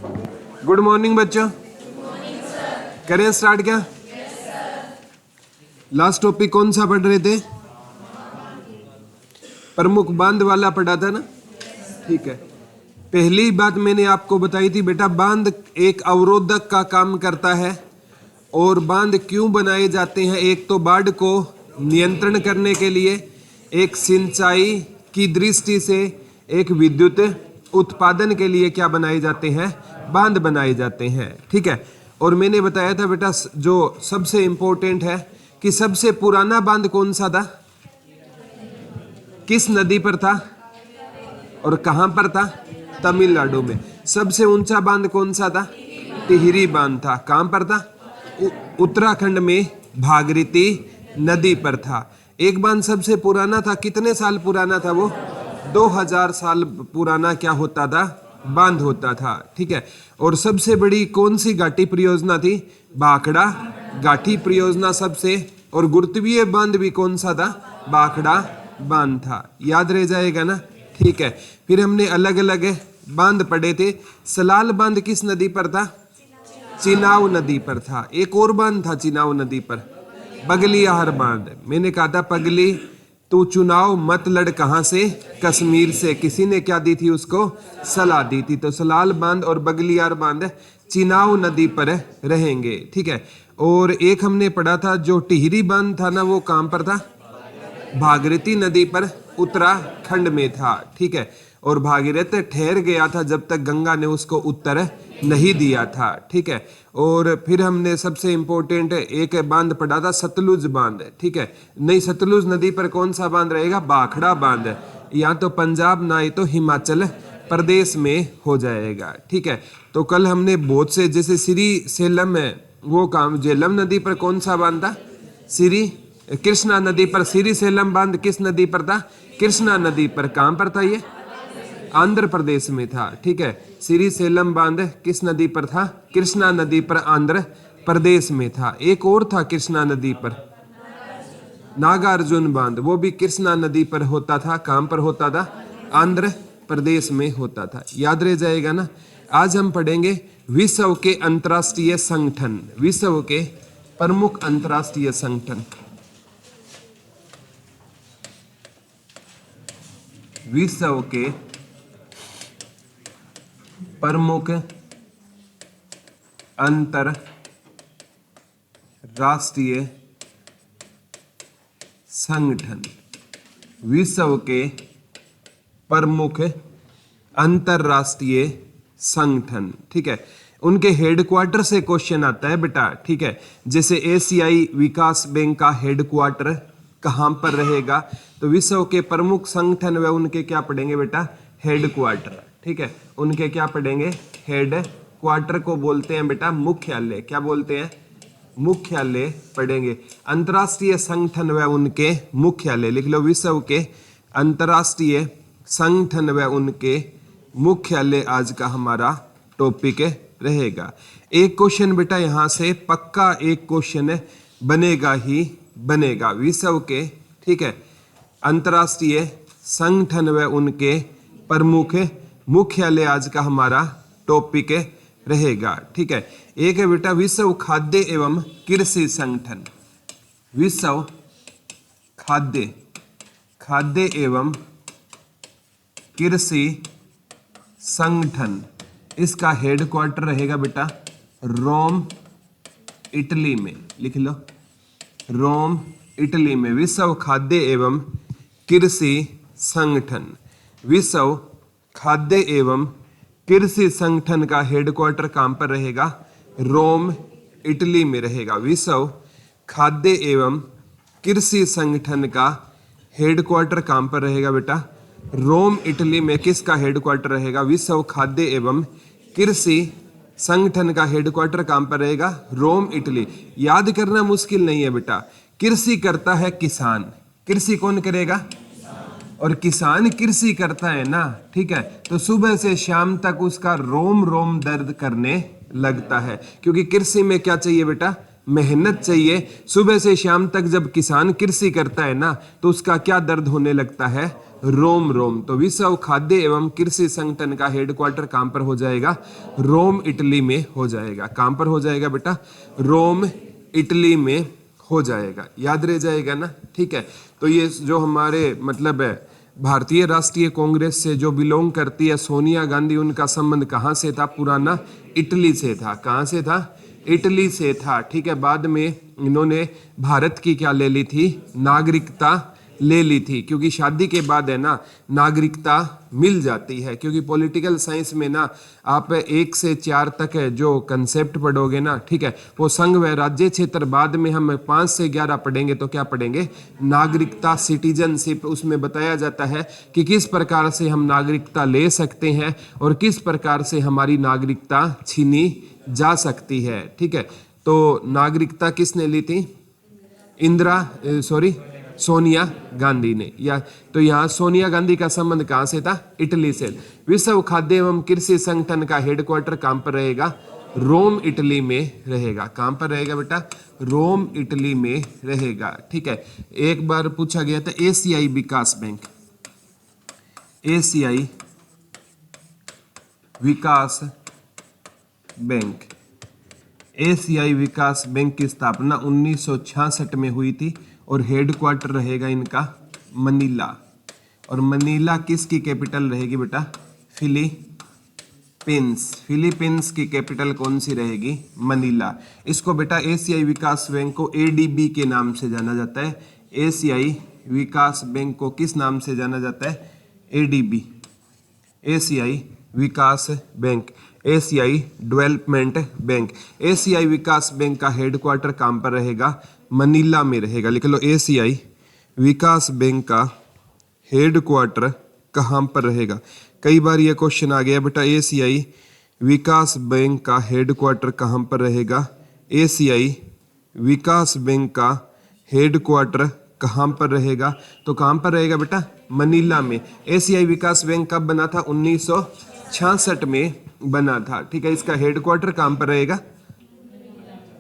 Good morning बच्चों। करें start क्या? लास्ट टॉपिक कौन सा पढ़ रहे थे? प्रमुख बांध वाला पढ़ा था ना? ठीक है। पहली बात मैंने आपको बताई थी बेटा, बांध एक अवरोधक का काम करता है। और बांध क्यों बनाए जाते हैं? एक तो बाढ़ को नियंत्रण करने के लिए, एक सिंचाई की दृष्टि से, एक विद्युत उत्पादन के लिए क्या बनाए जाते हैं? बांध बनाए जाते हैं। ठीक है। और मैंने बताया था बेटा, जो सबसे इंपॉर्टेंट है कि सबसे पुराना बांध कौन सा था, किस नदी पर था और कहां पर था? तमिलनाडु में। सबसे ऊंचा बांध कौन सा था? टिहरी बांध था। कहां पर था? उत्तराखंड में भागीरथी नदी पर था। एक बांध सबसे पुराना था, कितने साल पुराना था वो? 2000 साल पुराना क्या होता था? बांध होता था। ठीक है। और सबसे बड़ी कौन सी घाटी परियोजना थी? भाखड़ा घाटी परियोजना सबसे। और गुरुत्वीय बांध भी कौन सा था? भाखड़ा बांध था। याद रह जाएगा ना? ठीक है। फिर हमने अलग अलग बांध पढ़े थे। सलाल बांध किस नदी पर था? चिनाव नदी पर था। एक और बांध था चिनाव नदी पर, पगलियार बांध। मैंने कहा था पगली तू चुनाव मत लड़, कहां से? कश्मीर से। किसी ने क्या दी थी उसको? सलाह दी थी। तो सलाल बांध और बगलियार बांध चिनाव नदी पर रहेंगे। ठीक है। और एक हमने पढ़ा था जो टिहरी बांध था ना, वो कहां पर था? भागीरथी नदी पर, उत्तराखंड में था। ठीक है। और भागीरथ ठहर गया था जब तक गंगा ने उसको उत्तर नहीं दिया था। ठीक है। और फिर हमने सबसे इंपॉर्टेंट एक बांध पढ़ा था, सतलुज बांध। ठीक है। नहीं, सतलुज नदी पर कौन सा बांध रहेगा? भाखड़ा बांध। या तो पंजाब ना ही तो हिमाचल प्रदेश में हो जाएगा। ठीक है। तो कल हमने बहुत से, जैसे श्री सेलम है वो काम, झेलम नदी पर कौन सा बांध था? श्री कृष्णा नदी पर। श्री सेलम बांध किस नदी पर था? कृष्णा नदी पर। कहां पर था ये? आंध्र प्रदेश में था। ठीक है। श्री सेलम बांध किस नदी पर था? कृष्णा नदी पर, आंध्र प्रदेश में था। एक और था कृष्णा नदी पर, नागार्जुन बांध, वो भी कृष्णा नदी पर होता था। कहां पर होता था? आंध्र प्रदेश में होता था। याद रह जाएगा ना? आज हम पढ़ेंगे विश्व के अंतर्राष्ट्रीय संगठन, विश्व के प्रमुख अंतर्राष्ट्रीय संगठन। विश्व के प्रमुख अंतरराष्ट्रीय संगठन, विश्व के प्रमुख अंतरराष्ट्रीय संगठन। ठीक है। उनके हेडक्वार्टर से क्वेश्चन आता है बेटा। ठीक है। जैसे एशियाई विकास बैंक का हेडक्वार्टर कहां पर रहेगा? तो विश्व के प्रमुख संगठन व उनके क्या पढ़ेंगे बेटा? हेडक्वार्टर। ठीक है। उनके क्या पढ़ेंगे? हेड क्वार्टर को बोलते हैं बेटा मुख्यालय। क्या बोलते हैं? मुख्यालय पढ़ेंगे। अंतर्राष्ट्रीय संगठन व उनके मुख्यालय लिख लो। विश्व के अंतर्राष्ट्रीय संगठन व उनके मुख्यालय आज का हमारा टॉपिक रहेगा। एक क्वेश्चन बेटा यहां से पक्का, एक क्वेश्चन बनेगा ही बनेगा। विश्व के, ठीक है, अंतर्राष्ट्रीय संगठन व उनके प्रमुख मुख्यालय आज का हमारा टॉपिक रहेगा। ठीक है। एक है बेटा विश्व खाद्य एवं कृषि संगठन, विश्व खाद्य एवं कृषि संगठन। इसका हेडक्वार्टर रहेगा बेटा रोम, इटली में। लिख लो, रोम, इटली में। विश्व खाद्य एवं कृषि संगठन, विश्व खाद्य एवं कृषि संगठन का हेडक्वार्टर कहां पर रहेगा? रोम, इटली में रहेगा। विश्व खाद्य एवं कृषि संगठन का हेडक्वार्टर कहां पर रहेगा बेटा? रोम, इटली में। किसका हेडक्वार्टर रहेगा? विश्व खाद्य एवं कृषि संगठन का हेडक्वार्टर कहां पर रहेगा? रोम, इटली। याद करना मुश्किल नहीं है बेटा। कृषि करता है किसान। कृषि कौन करेगा? और किसान कृषि करता है ना, ठीक है, तो सुबह से शाम तक उसका रोम रोम दर्द करने लगता है। क्योंकि कृषि में क्या चाहिए बेटा? मेहनत चाहिए। सुबह से शाम तक जब किसान कृषि करता है ना, तो उसका क्या दर्द होने लगता है? रोम। रोम तो विश्व खाद्य एवं कृषि संगठन का हेडक्वार्टर कहां पर हो जाएगा? रोम इटली में हो जाएगा। कहां पर हो जाएगा बेटा? रोम इटली में हो जाएगा। याद रह जाएगा ना? ठीक है। तो ये जो हमारे मतलब है भारतीय राष्ट्रीय कांग्रेस से जो बिलोंग करती है सोनिया गांधी, उनका संबंध कहाँ से था? पुराना इटली से था। कहाँ से था? इटली से था। ठीक है। बाद में इन्होंने भारत की क्या ले ली थी? नागरिकता ले ली थी, क्योंकि शादी के बाद है ना नागरिकता मिल जाती है। क्योंकि पॉलिटिकल साइंस में ना आप 1 से 4 तक है जो कंसेप्ट पढ़ोगे ना, ठीक है, वो संघ व राज्य क्षेत्र, बाद में हम 5 से 11 पढ़ेंगे तो क्या पढ़ेंगे? नागरिकता, सिटीजनशिप। उसमें बताया जाता है कि किस प्रकार से हम नागरिकता ले सकते हैं और किस प्रकार से हमारी नागरिकता छीनी जा सकती है। ठीक है। तो नागरिकता किसने ली थी? सोनिया गांधी ने। या तो यहाँ सोनिया गांधी का संबंध कहाँ से था? इटली से। विश्व खाद्य एवं कृषि संगठन का हेडक्वार्टर कहाँ पर रहेगा? रोम इटली में रहेगा। कहाँ पर रहेगा बेटा? रोम इटली में रहेगा। ठीक है। एक बार पूछा गया था एशियाई विकास बैंक, एशियाई विकास बैंक, एशियाई विकास बैंक की स्थापना 1966 में हुई थी और हेडक्वार्टर रहेगा इनका मनीला। और मनीला किसकी कैपिटल रहेगी बेटा? फिलीपींस। फिलीपींस की कैपिटल कौन सी रहेगी? मनीला। इसको बेटा एशियाई विकास बैंक को एडीबी के नाम से जाना जाता है। एशियाई विकास बैंक को किस नाम से जाना जाता है? एडीबी, एशियाई विकास बैंक, एशियाई डेवलपमेंट बैंक। एशियाई विकास बैंक का हेडक्वार्टर कहाँ पर रहेगा? मनीला में रहेगा। लिख लो, एशियाई विकास बैंक का हेडक्वार्टर कहाँ पर रहेगा? कई बार ये क्वेश्चन आ गया बेटा, एशियाई विकास बैंक का हेडक्वार्टर कहाँ पर रहेगा? एशियाई विकास बैंक का हेडक्वार्टर कहाँ पर रहेगा? तो कहाँ पर रहेगा बेटा? मनीला में। एशियाई विकास बैंक कब बना था? 1966 में बना था। ठीक है। इसका हेडक्वार्टर कहाँ पर रहेगा?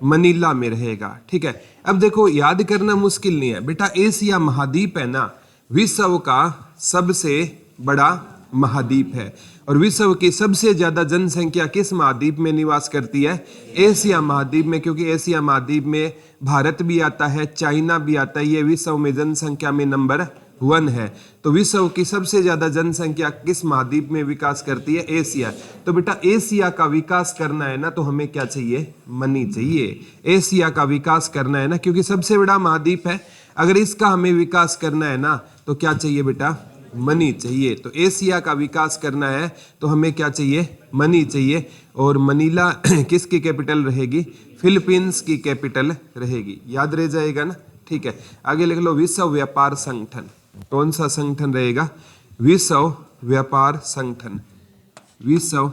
मनीला में रहेगा। ठीक है। अब देखो, याद करना मुश्किल नहीं है बेटा, एशिया महाद्वीप है ना, विश्व का सबसे बड़ा महाद्वीप है और विश्व की सबसे ज्यादा जनसंख्या किस महाद्वीप में निवास करती है? एशिया महाद्वीप में। क्योंकि एशिया महाद्वीप में भारत भी आता है, चाइना भी आता है। ये विश्व में जनसंख्या में नंबर 1 है। तो विश्व की सबसे ज्यादा जनसंख्या किस महाद्वीप में विकास करती है? एशिया। तो बेटा एशिया का विकास करना है ना तो हमें क्या चाहिए? मनी चाहिए। एशिया का विकास करना है ना, क्योंकि सबसे बड़ा महाद्वीप है। अगर इसका हमें विकास करना है ना तो क्या चाहिए बेटा? मनी चाहिए। तो एशिया का विकास करना है तो हमें क्या चाहिए? मनी चाहिए। और मनीला किसकी कैपिटल रहेगी? फिलीपींस की कैपिटल रहेगी। याद रह जाएगा ना? ठीक है। आगे लिख लो, विश्व व्यापार संगठन। कौन सा संगठन रहेगा? विश्व व्यापार संगठन। विश्व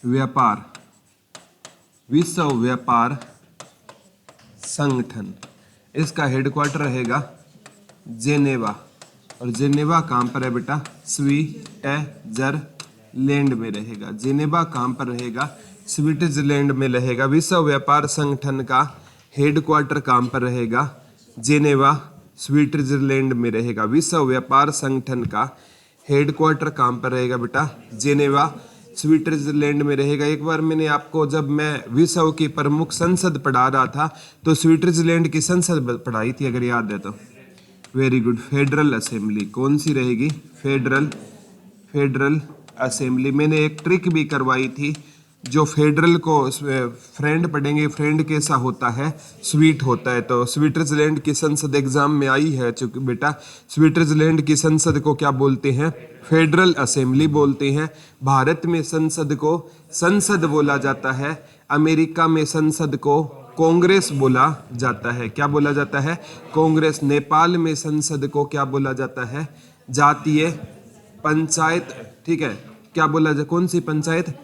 व्यापार संगठन। इसका हेडक्वार्टर रहेगा जेनेवा। और जेनेवा कहाँ पर है बेटा? स्विट्जरलैंड में रहेगा। जेनेवा कहाँ पर रहेगा? स्विट्जरलैंड में रहेगा। विश्व व्यापार संगठन का हेडक्वार्टर कहाँ पर रहेगा? जेनेवा, स्विट्जरलैंड में रहेगा। विश्व व्यापार संगठन का हेडक्वार्टर कहाँ पर रहेगा बेटा? जेनेवा, स्विट्जरलैंड में रहेगा। एक बार मैंने आपको, जब मैं विश्व की प्रमुख संसद पढ़ा रहा था तो स्विट्जरलैंड की संसद पढ़ाई थी, अगर याद है तो। Very good. फेडरल असेंबली कौन सी रहेगी? Federal assembly. मैंने एक ट्रिक भी करवाई थी, जो फेडरल को फ्रेंड पढ़ेंगे, फ्रेंड कैसा होता है? स्वीट होता है। तो स्विट्जरलैंड की संसद एग्जाम में आई है चूंकि बेटा, स्विट्जरलैंड की संसद को क्या बोलते हैं? फेडरल असेंबली बोलते हैं। भारत में संसद को संसद बोला जाता है। अमेरिका में संसद को कांग्रेस बोला जाता है। क्या बोला जाता है? कांग्रेस। नेपाल में संसद को क्या बोला जाता है? जातीय पंचायत। ठीक है। क्या बोला जाता? कौन सी पंचायत?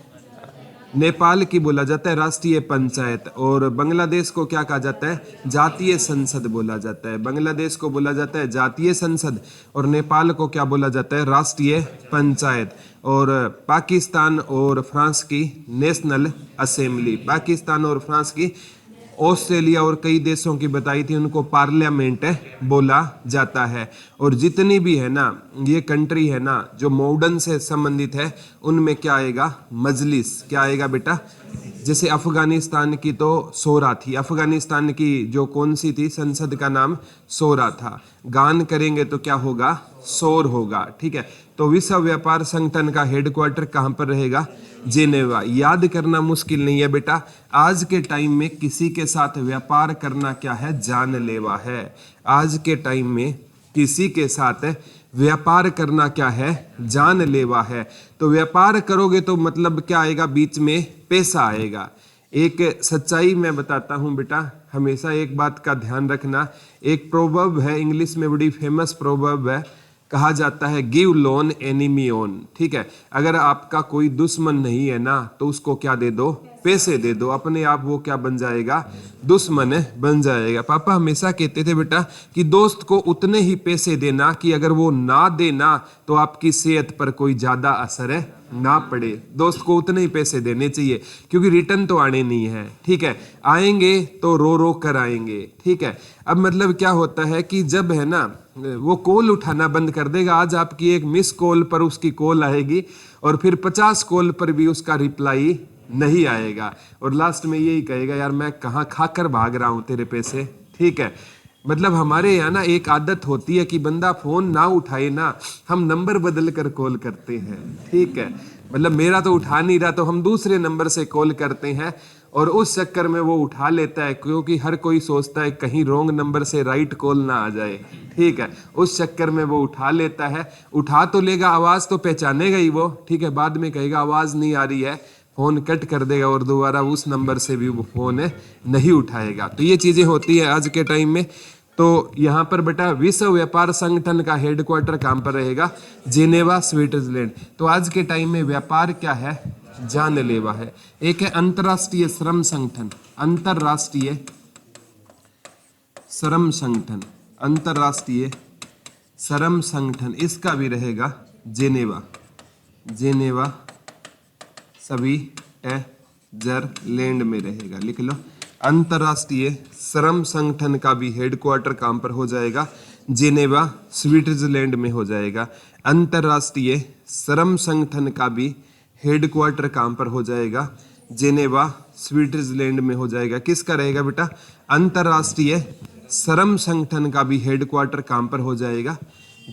नेपाल की बोला जाता है राष्ट्रीय पंचायत। और बांग्लादेश को क्या कहा जाता है? जातीय संसद बोला जाता है। बांग्लादेश को बोला जाता है जातीय संसद और नेपाल को क्या बोला जाता है? राष्ट्रीय पंचायत। और पाकिस्तान और फ्रांस की नेशनल असेंबली। पाकिस्तान और फ्रांस की ऑस्ट्रेलिया और कई देशों की बताई थी, उनको पार्लियामेंट बोला जाता है। और जितनी भी है ना ये कंट्री है ना जो मॉडर्न से संबंधित है, उनमें क्या आएगा, मजलिस। क्या आएगा बेटा, जैसे अफगानिस्तान की तो शोरा थी, अफगानिस्तान की जो कौन सी थी संसद का नाम शोरा था, गान करेंगे तो क्या होगा, शोर होगा। ठीक है, तो विश्व व्यापार संगठन का हेडक्वार्टर कहाँ पर रहेगा, जेनेवा। याद करना मुश्किल नहीं है बेटा, आज के टाइम में किसी के साथ व्यापार करना क्या है, जानलेवा है। आज के टाइम में किसी के साथ व्यापार करना क्या है, जानलेवा है। तो व्यापार करोगे तो मतलब क्या आएगा, बीच में पैसा आएगा। एक सच्चाई मैं बताता हूं बेटा, हमेशा एक बात का ध्यान रखना। एक प्रोवर्ब है इंग्लिश में, बड़ी फेमस प्रोवर्ब है, कहा जाता है गिव लोन एनिमी ओन। ठीक है, अगर आपका कोई दुश्मन नहीं है ना तो उसको क्या दे दो, पैसे दे दो, अपने आप वो क्या बन जाएगा, दुश्मन बन जाएगा। पापा हमेशा कहते थे बेटा कि दोस्त को उतने ही पैसे देना कि अगर वो ना देना तो आपकी सेहत पर कोई ज्यादा असर ना पड़े। दोस्त को उतने ही पैसे देने चाहिए क्योंकि रिटर्न तो आने नहीं है। ठीक है, आएंगे तो रो रो कर आएंगे। ठीक है, अब मतलब क्या होता है कि जब है ना वो कॉल उठाना बंद कर देगा, आज आपकी एक मिस कॉल पर उसकी कॉल आएगी और फिर 50 कॉल पर भी उसका रिप्लाई नहीं आएगा, और लास्ट में यही कहेगा यार मैं कहाँ खाकर भाग रहा हूं तेरे पैसे। ठीक है, मतलब हमारे यहाँ ना एक आदत होती है कि बंदा फोन ना उठाए ना, हम नंबर बदल कर कॉल करते हैं। ठीक है, मतलब मेरा तो उठा नहीं रहा तो हम दूसरे नंबर से कॉल करते हैं, और उस चक्कर में वो उठा लेता है क्योंकि हर कोई सोचता है कहीं रॉन्ग नंबर से राइट कॉल ना आ जाए। ठीक है, उस चक्कर में वो उठा लेता है, उठा तो लेगा, आवाज तो पहचानेगा ही वो। ठीक है, बाद में कहेगा आवाज नहीं आ रही है, फोन कट कर देगा और दोबारा उस नंबर से भी वो फोन नहीं उठाएगा। तो ये चीजें होती है आज के टाइम में। तो यहाँ पर बेटा विश्व व्यापार संगठन का हेडक्वार्टर कहाँ पर रहेगा, जेनेवा स्विट्जरलैंड। तो आज के टाइम में व्यापार क्या है, जानलेवा है। एक है अंतरराष्ट्रीय श्रम संगठन, अंतरराष्ट्रीय श्रम संगठन, अंतरराष्ट्रीय श्रम संगठन, इसका भी रहेगा जेनेवा, जेनेवा स्विट्जरलैंड में रहेगा। लिख लो, अंतरराष्ट्रीय श्रम संगठन का भी हेडक्वार्टर कहाँ पर हो जाएगा, जेनेवा स्विट्जरलैंड में हो जाएगा। अंतरराष्ट्रीय श्रम संगठन का भी हेडक्वार्टर कहाँ पर हो जाएगा, जेनेवा स्विट्जरलैंड में हो जाएगा। किसका रहेगा बेटा, अंतरराष्ट्रीय श्रम संगठन का भी हेडक्वार्टर कहाँ पर हो जाएगा,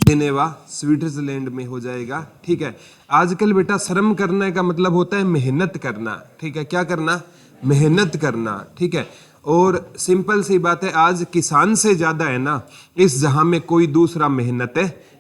जेनेवा स्विट्जरलैंड में हो जाएगा। ठीक है, आजकल बेटा श्रम करने का मतलब होता है मेहनत करना। ठीक है, क्या करना, मेहनत करना। ठीक है, और सिंपल सी बात है, आज किसान से ज्यादा है ना इस जहां में कोई दूसरा मेहनत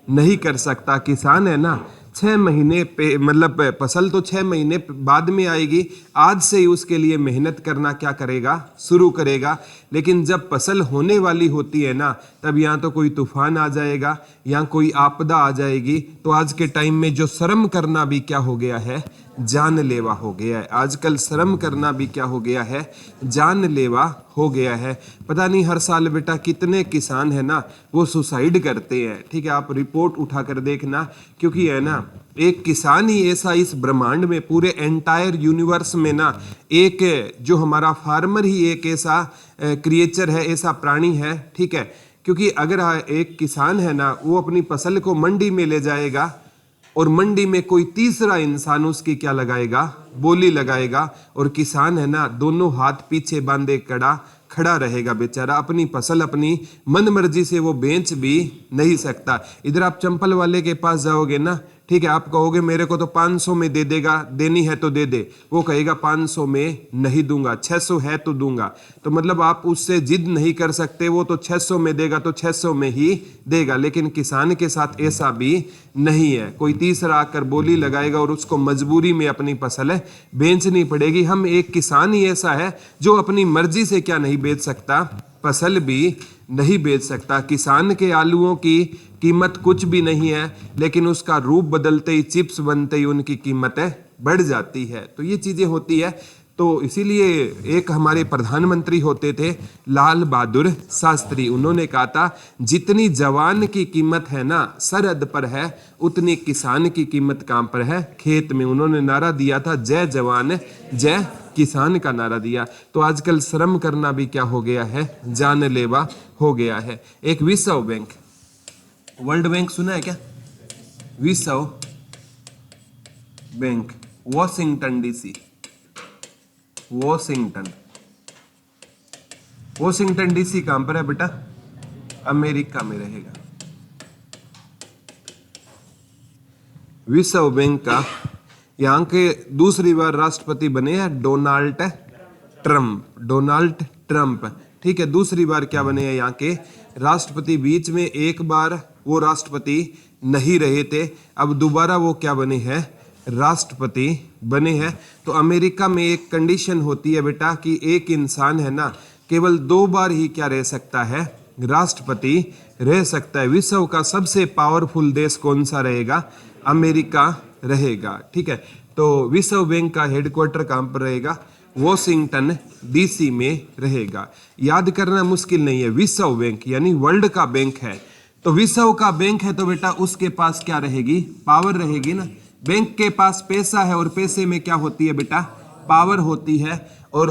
नहीं कर सकता। किसान है ना 6 महीने पे, मतलब फसल तो 6 महीने बाद में आएगी, आज से ही उसके लिए मेहनत करना क्या करेगा, शुरू करेगा। लेकिन जब फसल होने वाली होती है ना, तब यहाँ तो कोई तूफान आ जाएगा, यहाँ कोई आपदा आ जाएगी। तो आज के टाइम में जो श्रम करना भी क्या हो गया है, जानलेवा हो गया है। आजकल श्रम करना भी क्या हो गया है, जानलेवा हो गया है। पता नहीं हर साल बेटा कितने किसान है ना वो सुसाइड करते हैं। ठीक है, आप रिपोर्ट उठाकर देखना, क्योंकि है ना एक किसान ही ऐसा इस ब्रह्मांड में, पूरे एंटायर यूनिवर्स में ना, एक जो हमारा फार्मर ही एक ऐसा क्रिएचर है, ऐसा प्राणी है। ठीक है, क्योंकि अगर एक किसान है ना वो अपनी फसल को मंडी में ले जाएगा और मंडी में कोई तीसरा इंसान उसकी क्या लगाएगा, बोली लगाएगा, और किसान है ना दोनों हाथ पीछे बांधे खड़ा रहेगा बेचारा, अपनी फसल अपनी मन मर्जी से वो बेच भी नहीं सकता। इधर आप चंपल वाले के पास जाओगे ना, ठीक है, आप कहोगे मेरे को तो 500 में दे देगा, देनी है तो दे दे, वो कहेगा 500 में नहीं दूंगा, 600 है तो दूंगा। तो मतलब आप उससे जिद नहीं कर सकते, वो तो 600 में देगा तो 600 में ही देगा। लेकिन किसान के साथ ऐसा भी नहीं है, कोई तीसरा आकर बोली लगाएगा और उसको मजबूरी में अपनी फसल बेचनी पड़ेगी। हम एक किसान ही ऐसा है जो अपनी मर्जी से क्या नहीं बेच सकता, फसल भी नहीं बेच सकता। किसान के आलूओं की कीमत कुछ भी नहीं है, लेकिन उसका रूप बदलते ही, चिप्स बनते ही उनकी कीमत बढ़ जाती है। तो ये चीजें होती है। तो इसीलिए एक हमारे प्रधानमंत्री होते थे लाल बहादुर शास्त्री, उन्होंने कहा था जितनी जवान की कीमत है ना सरहद पर है, उतनी किसान की कीमत कहाँ पर है, खेत में। उन्होंने नारा दिया था जय जवान जय किसान का नारा दिया। तो आजकल श्रम करना भी क्या हो गया है, जानलेवा हो गया है। एक विश्व बैंक, वर्ल्ड बैंक सुना है क्या? विश्व bank, Washington DC, Washington DC कहां पर है बेटा? अमेरिका में रहेगा। विश्व बैंक का यहाँ के दूसरी बार राष्ट्रपति बने हैं डोनाल्ड ट्रंप। ठीक है, दूसरी बार क्या बने हैं यहाँ के राष्ट्रपति। बीच में एक बार वो राष्ट्रपति नहीं रहे थे, अब दोबारा वो क्या बने हैं, राष्ट्रपति बने हैं। तो अमेरिका में एक कंडीशन होती है बेटा कि एक इंसान है ना केवल 2 बार ही क्या रह सकता है, राष्ट्रपति रह सकता है। विश्व का सबसे पावरफुल देश कौन सा रहेगा? अमेरिका रहेगा। ठीक है, तो विश्व बैंक का हेडक्वार्टर कहां पर रहेगा? वॉशिंगटन डीसी में रहेगा। याद करना मुश्किल नहीं है, विश्व बैंक यानी वर्ल्ड का बैंक है। तो विश्व का बैंक है तो बेटा उसके पास क्या रहेगी, पावर रहेगी ना। बैंक के पास पैसा है और पैसे में क्या होती है बेटा, पावर होती है। और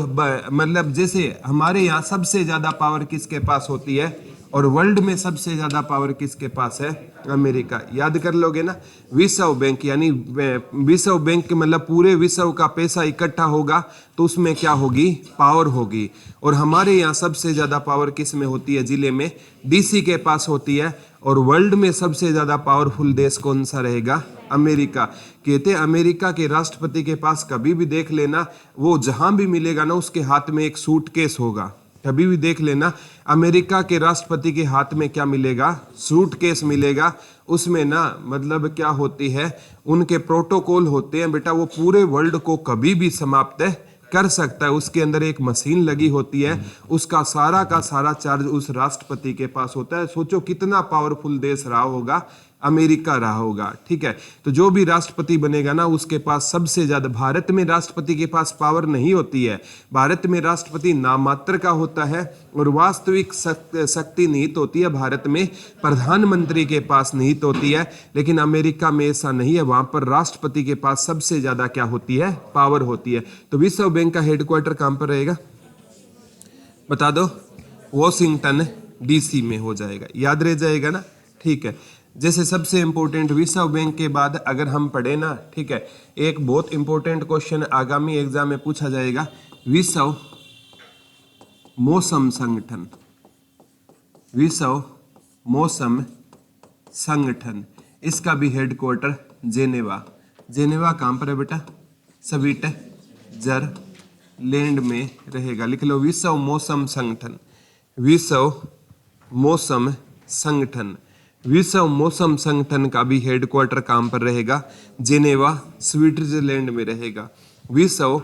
मतलब जैसे हमारे यहाँ सबसे ज्यादा पावर किसके पास होती है और वर्ल्ड में सबसे ज्यादा पावर किसके पास है, अमेरिका। याद कर लोगे ना, विश्व बैंक यानी विश्व बैंक मतलब पूरे विश्व का पैसा इकट्ठा होगा तो उसमें क्या होगी, पावर होगी। और हमारे यहाँ सबसे ज्यादा पावर किस में होती है, जिले में डीसी के पास होती है। और वर्ल्ड में सबसे ज्यादा पावरफुल देश कौन सा रहेगा, अमेरिका। कहते अमेरिका के राष्ट्रपति के पास कभी भी देख लेना, वो जहां भी मिलेगा ना उसके हाथ में एक सूटकेस होगा। कभी भी देख लेना अमेरिका के राष्ट्रपति के हाथ में क्या मिलेगा, सूटकेस मिलेगा। उसमें ना मतलब क्या होती है, उनके प्रोटोकॉल होते हैं बेटा, वो पूरे वर्ल्ड को कभी भी समाप्त कर सकता है। उसके अंदर एक मशीन लगी होती है, उसका सारा का सारा चार्ज उस राष्ट्रपति के पास होता है। सोचो कितना पावरफुल देश रहा होगा, अमेरिका रहा होगा। ठीक है, तो जो भी राष्ट्रपति बनेगा ना उसके पास सबसे ज्यादा, भारत में राष्ट्रपति के पास पावर नहीं होती है। भारत में राष्ट्रपति नामात्र का होता है और वास्तविक शक्ति निहित होती है भारत में प्रधानमंत्री के पास निहित होती है। लेकिन अमेरिका में ऐसा नहीं है, वहां पर राष्ट्रपति के पास सबसे ज्यादा क्या होती है, पावर होती है। तो विश्व बैंक का हेडक्वार्टर कहां पर रहेगा, बता दो? वॉशिंगटन डीसी में हो जाएगा, याद रह जाएगा ना। ठीक है, जैसे सबसे इंपॉर्टेंट विश्व बैंक के बाद अगर हम पढ़े ना, ठीक है, एक बहुत इंपॉर्टेंट क्वेश्चन आगामी एग्जाम में पूछा जाएगा, विश्व मौसम संगठन, विश्व मौसम संगठन, इसका भी हेडक्वार्टर जेनेवा। जेनेवा कहां पर है बेटा, स्विट्जरलैंड में रहेगा। लिख लो विश्व मौसम संगठन, विश्व मौसम संगठन। विश्व मौसम संगठन का भी हेडक्वार्टर कहां पर रहेगा, जेनेवा स्विट्जरलैंड में रहेगा। विश्व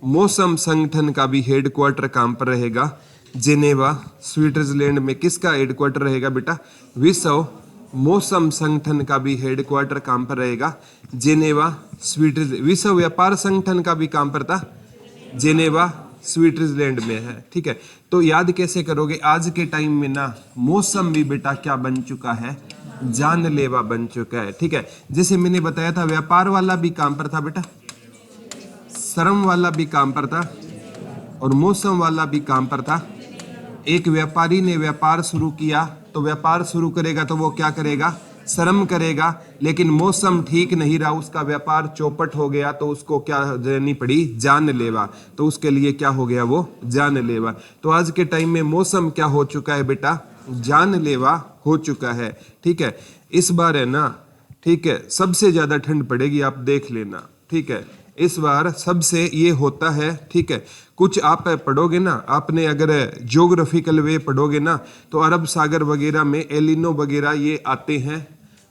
मौसम संगठन का भी हेडक्वार्टर कहां पर रहेगा, जेनेवा स्विट्जरलैंड में। किसका हेडक्वार्टर रहेगा बेटा, विश्व मौसम संगठन का भी हेडक्वार्टर कहां पर रहेगा, जेनेवा स्विट्जरलैंड। विश्व व्यापार संगठन का भी कहां पर था, जेनेवा स्विट्जरलैंड में है। ठीक है, तो याद कैसे करोगे, आज के टाइम में ना मौसम भी बेटा क्या बन चुका है, जानलेवा बन चुका है। ठीक है, जैसे मैंने बताया था व्यापार वाला भी काम पर था बेटा, श्रम वाला भी काम पर था और मौसम वाला भी काम पर था। एक व्यापारी ने व्यापार शुरू किया तो व्यापार शुरू करेगा तो वो क्या करेगा, श्रम करेगा। लेकिन मौसम ठीक नहीं रहा, उसका व्यापार चौपट हो गया तो उसको क्या देनी पड़ी, जानलेवा। तो उसके लिए क्या हो गया, वो जानलेवा। तो आज के टाइम में मौसम क्या हो चुका है बेटा, जानलेवा हो चुका है। ठीक है, इस बार है ना, ठीक है, सबसे ज्यादा ठंड पड़ेगी, आप देख लेना। ठीक है, इस बार सबसे ये होता है। ठीक है, कुछ आप पढ़ोगे ना, आपने अगर ज्योग्राफिकल वे पढ़ोगे ना तो अरब सागर वगैरह में एलिनो वगैरह ये आते हैं।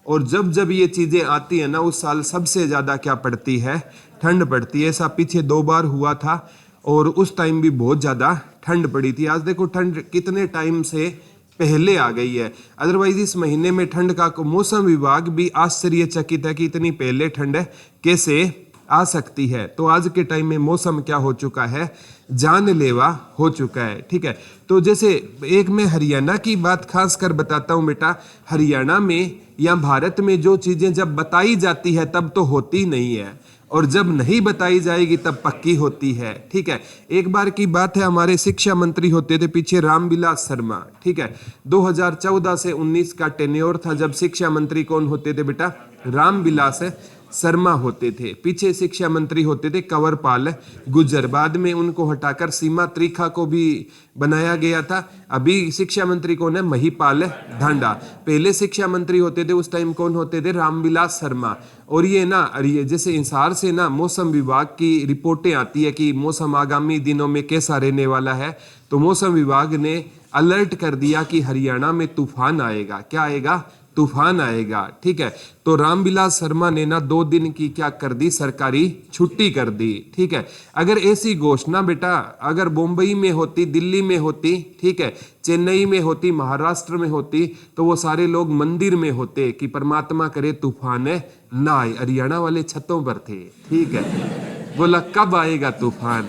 और जब जब ये चीजें आती है ना उस साल सबसे ज्यादा क्या पड़ती है, ठंड पड़ती है। ऐसा पीछे 2 बार हुआ था और उस टाइम भी बहुत ज्यादा ठंड पड़ी थी। आज देखो ठंड कितने टाइम से पहले आ गई है, अदरवाइज इस महीने में ठंड का मौसम विभाग भी आश्चर्यचकित है कि इतनी पहले ठंड कैसे आ सकती है। तो आज के टाइम में मौसम क्या हो चुका है, जानलेवा हो चुका है। ठीक है, तो जैसे एक मैं हरियाणा की बात खास कर बताता हूँ बेटा, हरियाणा में या भारत में जो चीजें जब बताई जाती है तब तो होती नहीं है, और जब नहीं बताई जाएगी तब पक्की होती है। ठीक है, एक बार की बात है, हमारे शिक्षा मंत्री होते थे पीछे रामविलास शर्मा। ठीक है, 2014 से 19 का टेन्योर था जब शिक्षा मंत्री कौन होते थे बेटा? रामविलास शर्मा होते थे। पीछे शिक्षा मंत्री होते थे कंवरपाल गुर्जर, बाद में उनको हटाकर सीमा त्रिखा को भी बनाया गया था। अभी शिक्षा मंत्री कौन है? महिपाल ढांडा। पहले शिक्षा मंत्री होते थे उस टाइम कौन होते थे? रामविलास शर्मा। और ये जैसे हिसार से ना मौसम विभाग की रिपोर्टें आती है कि मौसम आगामी दिनों में कैसा रहने वाला है, तो मौसम विभाग ने अलर्ट कर दिया कि हरियाणा में तूफान आएगा। क्या आएगा? तूफान आएगा। ठीक है, तो रामविलास शर्मा ने ना 2 दिन की क्या कर दी? सरकारी छुट्टी कर दी। ठीक है, अगर ऐसी घोषणा बेटा अगर मुंबई में होती, दिल्ली में होती, ठीक है, चेन्नई में होती, महाराष्ट्र में होती, तो वो सारे लोग मंदिर में होते कि परमात्मा करे तूफान ना आए। हरियाणा वाले छतों पर थे। ठीक है, बोला कब आएगा तूफान,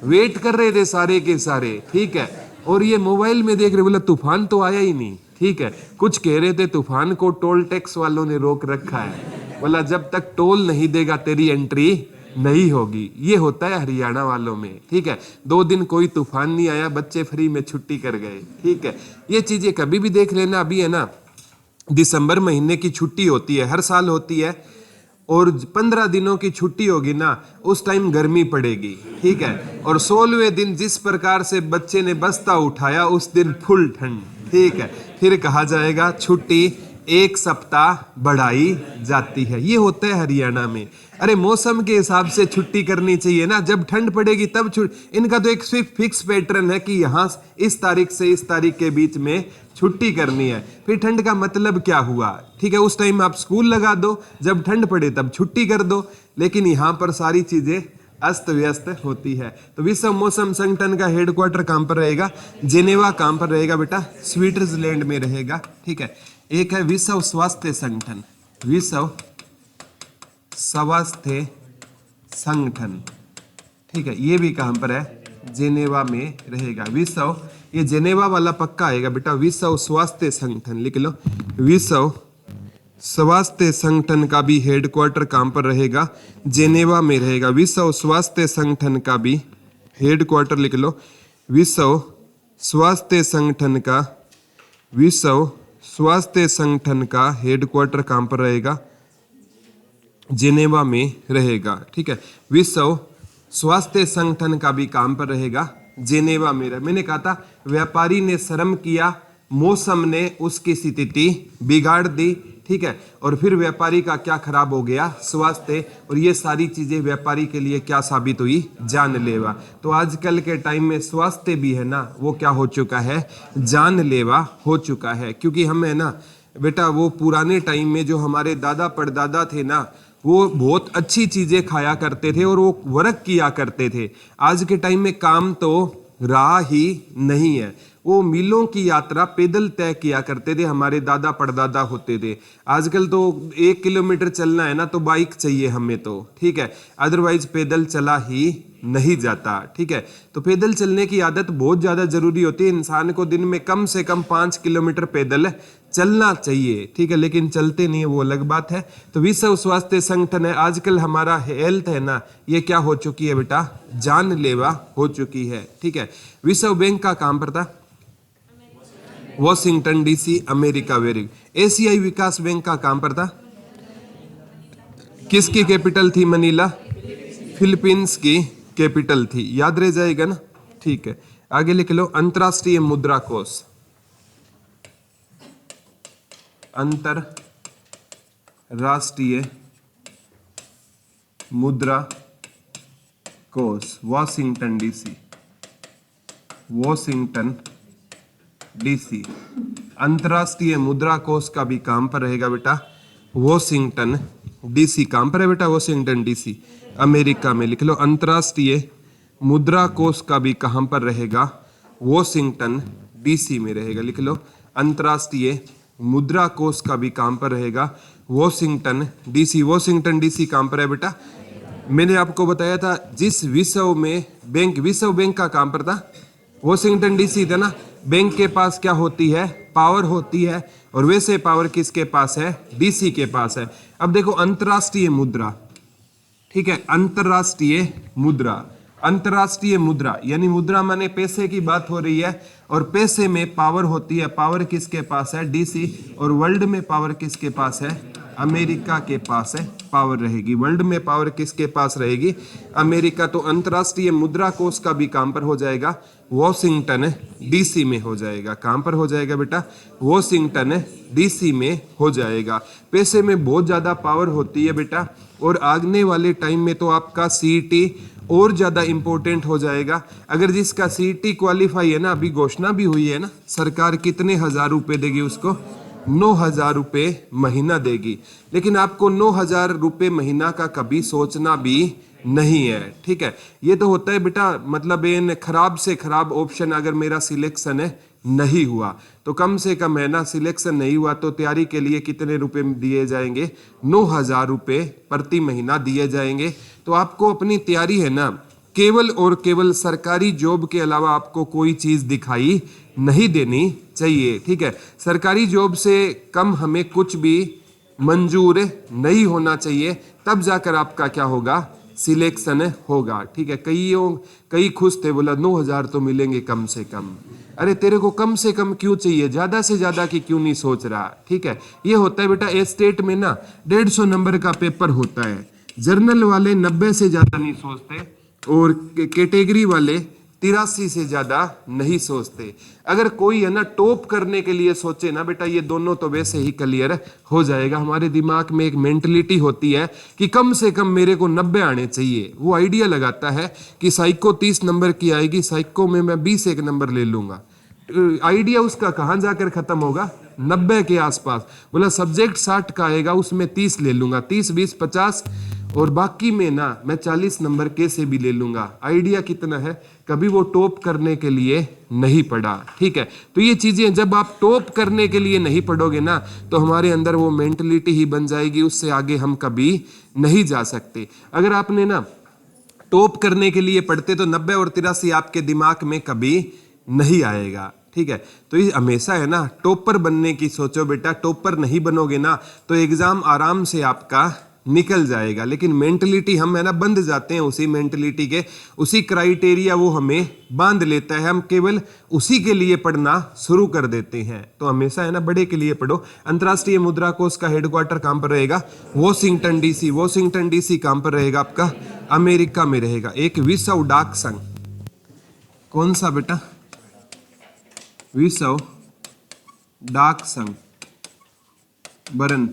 वेट कर रहे थे सारे के सारे। ठीक है, और ये मोबाइल में देख रहे, बोला तूफान तो आया ही नहीं। ठीक है, कुछ कह रहे थे तूफान को टोल टैक्स वालों ने रोक रखा है, बोला जब तक टोल नहीं देगा तेरी एंट्री नहीं होगी। ये होता है हरियाणा वालों में। ठीक है, 2 दिन कोई तूफान नहीं आया, बच्चे फ्री में छुट्टी कर गए। ठीक है, ये चीजें कभी भी देख लेना। अभी है ना दिसंबर महीने की छुट्टी होती है, हर साल होती है, और 15 दिनों की छुट्टी होगी ना, उस टाइम गर्मी पड़ेगी। ठीक है, और 16वें दिन जिस प्रकार से बच्चे ने बस्ता उठाया उस दिन फुल ठंड। ठीक है, फिर कहा जाएगा छुट्टी 1 सप्ताह बढ़ाई जाती है। ये होता है हरियाणा में। अरे मौसम के हिसाब से छुट्टी करनी चाहिए ना, जब ठंड पड़ेगी तब इनका तो एक फिक्स पैटर्न है कि यहाँ इस तारीख से इस तारीख के बीच में छुट्टी करनी है। फिर ठंड का मतलब क्या हुआ? ठीक है, उस टाइम आप स्कूल लगा दो, जब ठंड पड़े तब छुट्टी कर दो। लेकिन यहाँ पर सारी चीजें अस्त व्यस्त होती है। तो विश्व मौसम संगठन का हेडक्वार्टर कहां पर रहेगा? जेनेवा। कहां पर रहेगा बेटा? स्विट्जरलैंड में रहेगा। ठीक है, एक है विश्व स्वास्थ्य संगठन, विश्व स्वास्थ्य संगठन। ठीक है, ये भी कहां पर है? जेनेवा में रहेगा। विश्व, ये जेनेवा वाला पक्का आएगा बेटा, विश्व स्वास्थ्य संगठन लिख लो। विश्व स्वास्थ्य संगठन का भी हेडक्वार्टर कहां पर रहेगा? जेनेवा में रहेगा। विश्व स्वास्थ्य संगठन का भी हेडक्वार्टर लिख लो। विश्व स्वास्थ्य संगठन का, विश्व स्वास्थ्य संगठन का हेडक्वार्टर कहां पर रहेगा? जेनेवा में रहेगा। ठीक है, विश्व स्वास्थ्य संगठन का भी कहां पर रहेगा? जेनेवा में। मैंने कहा था व्यापारी ने शर्म किया, मौसम ने उसकी स्थिति बिगाड़ दी। ठीक है, और फिर व्यापारी का क्या खराब हो गया? स्वास्थ्य। और ये सारी चीजें व्यापारी के लिए क्या साबित हुई? जानलेवा। तो आजकल के टाइम में स्वास्थ्य भी है ना, वो क्या हो चुका है? जानलेवा हो चुका है। क्योंकि हम है ना बेटा, वो पुराने टाइम में जो हमारे दादा परदादा थे ना, वो बहुत अच्छी चीजें खाया करते थे और वो वर्क किया करते थे। आज के टाइम में काम तो रहा ही नहीं है। वो मिलों की यात्रा पैदल तय किया करते थे, हमारे दादा परदादा होते थे। आजकल तो 1 किलोमीटर चलना है ना तो बाइक चाहिए हमें तो। ठीक है, अदरवाइज पैदल चला ही नहीं जाता। ठीक है, तो पैदल चलने की आदत बहुत ज़्यादा जरूरी होती है। इंसान को दिन में कम से कम 5 किलोमीटर पैदल चलना चाहिए। ठीक है, लेकिन चलते नहीं है, वो अलग बात है। तो विश्व स्वास्थ्य संगठन है, आजकल हमारा हेल्थ है ना, ये क्या हो चुकी है बेटा? जानलेवा हो चुकी है। ठीक है, विश्व बैंक का काम पर था वॉशिंगटन डीसी, अमेरिका। वेरी। एशियाई विकास बैंक का काम पर था, किसकी कैपिटल थी? मनीला, फिलीपींस की कैपिटल थी। याद रह जाएगा ना। ठीक है, आगे लिख लो। अंतरराष्ट्रीय मुद्रा कोष, अंतरराष्ट्रीय मुद्रा कोष, वॉशिंगटन डीसी, वॉशिंगटन डीसी। अंतरराष्ट्रीय मुद्रा कोष का भी काम पर रहेगा बेटा वॉशिंगटन डीसी। काम पर है बेटा वॉशिंगटन डीसी, अमेरिका में। लिख लो अंतरराष्ट्रीय मुद्रा कोष का भी कहां पर रहेगा? वॉशिंगटन डीसी में रहेगा। लिख लो अंतरराष्ट्रीय मुद्रा कोष का भी काम पर रहेगा वॉशिंगटन डीसी। वॉशिंगटन डीसी काम पर है बेटा। मैंने आपको बताया था जिस विश्व में बैंक, विश्व बैंक का काम पर था वॉशिंगटन डीसी था ना। बैंक के पास क्या होती है? पावर होती है, और वैसे पावर किसके पास है? डीसी के पास है। अब देखो अंतरराष्ट्रीय मुद्रा, ठीक है। अंतरराष्ट्रीय मुद्रा, अंतरराष्ट्रीय मुद्रा यानी मुद्रा माने पैसे की बात हो रही है, और पैसे में पावर होती है, पावर किसके पास है, डीसी, और वर्ल्ड में पावर किसके पास है, अमेरिका के पास है पावर रहेगी। वर्ल्ड में पावर किसके पास रहेगी, अमेरिका। तो अंतरराष्ट्रीय मुद्रा कोष का भी काम पर हो जाएगा, वॉशिंगटन डीसी में हो जाएगा। कहां पर हो जाएगा बेटा, वॉशिंगटन डीसी में हो जाएगा। पैसे में बहुत ज्यादा पावर होती है बेटा, और आगने वाले टाइम में तो आपका सीईटी और ज्यादा इंपॉर्टेंट हो जाएगा। अगर जिसका सीईटी क्वालिफाई है ना, अभी घोषणा भी हुई है ना, सरकार कितने हजार रुपए देगी उसको, 9,000 रुपये महीना देगी। लेकिन आपको 9,000 रुपये महीना का कभी सोचना भी नहीं है, ठीक है। ये तो होता है बेटा, मतलब इन खराब से खराब ऑप्शन अगर मेरा सिलेक्शन है नहीं हुआ तो कम से कम है ना, सिलेक्शन नहीं हुआ तो तैयारी के लिए कितने रुपए दिए जाएंगे, 9,000 रुपये प्रति महीना दिए जाएंगे। तो आपको अपनी तैयारी है ना, केवल और केवल सरकारी जॉब के अलावा आपको कोई चीज दिखाई नहीं देनी चाहिए, ठीक है। सरकारी जॉब से कम हमें कुछ भी मंजूर नहीं होना चाहिए, तब जाकर आपका क्या होगा, सिलेक्शन होगा, ठीक है। कई खुश थे, बोला 9,000 तो मिलेंगे कम से कम। अरे तेरे को कम से कम क्यों चाहिए, ज्यादा से ज्यादा की क्यों नहीं सोच रहा, ठीक है। ये होता है बेटा, स्टेट में ना 150 नंबर का पेपर होता है, जर्नल वाले 90 से ज्यादा नहीं सोचते, और कैटेगरी वाले 83 से ज्यादा नहीं सोचते। अगर कोई है ना टॉप करने के लिए सोचे ना बेटा, ये दोनों तो वैसे ही क्लियर हो जाएगा। हमारे दिमाग में एक मेंटलिटी होती है कि कम से कम मेरे को 90 आने चाहिए। वो आइडिया लगाता है कि साइको 30 नंबर की आएगी, साइको में मैं 20 एक नंबर ले लूंगा। आइडिया उसका कहाँ जाकर खत्म होगा, 90 के आसपास। बोला सब्जेक्ट 60 का आएगा, उसमें 30 ले लूंगा, 30 20 50, और बाकी में ना मैं 40 नंबर कैसे भी ले लूंगा। आइडिया कितना है, कभी वो टॉप करने के लिए नहीं पढ़ा, ठीक है। तो ये चीजें जब आप टॉप करने के लिए नहीं पढ़ोगे ना, तो हमारे अंदर वो मेंटलिटी ही बन जाएगी, उससे आगे हम कभी नहीं जा सकते। अगर आपने ना टॉप करने के लिए पढ़ते तो 90 और 83 आपके दिमाग में कभी नहीं आएगा, ठीक है। तो ये हमेशा है ना टॉपर बनने की सोचो बेटा, टॉपर नहीं बनोगे ना तो एग्जाम आराम से आपका निकल जाएगा। लेकिन मेंटलिटी हम है ना बंध जाते हैं उसी मेंटलिटी के, उसी क्राइटेरिया वो हमें बांध लेता है, हम केवल उसी के लिए पढ़ना शुरू कर देते हैं। तो हमेशा है ना बड़े के लिए पढ़ो। अंतरराष्ट्रीय मुद्रा कोष का हेडक्वार्टर कहां पर रहेगा, वॉशिंगटन डीसी। वॉशिंगटन डीसी कहां पर रहेगा आपका, अमेरिका में रहेगा। एक विश्व डाक संघ, कौन सा बेटा, विश्व डाक संघ, बरन,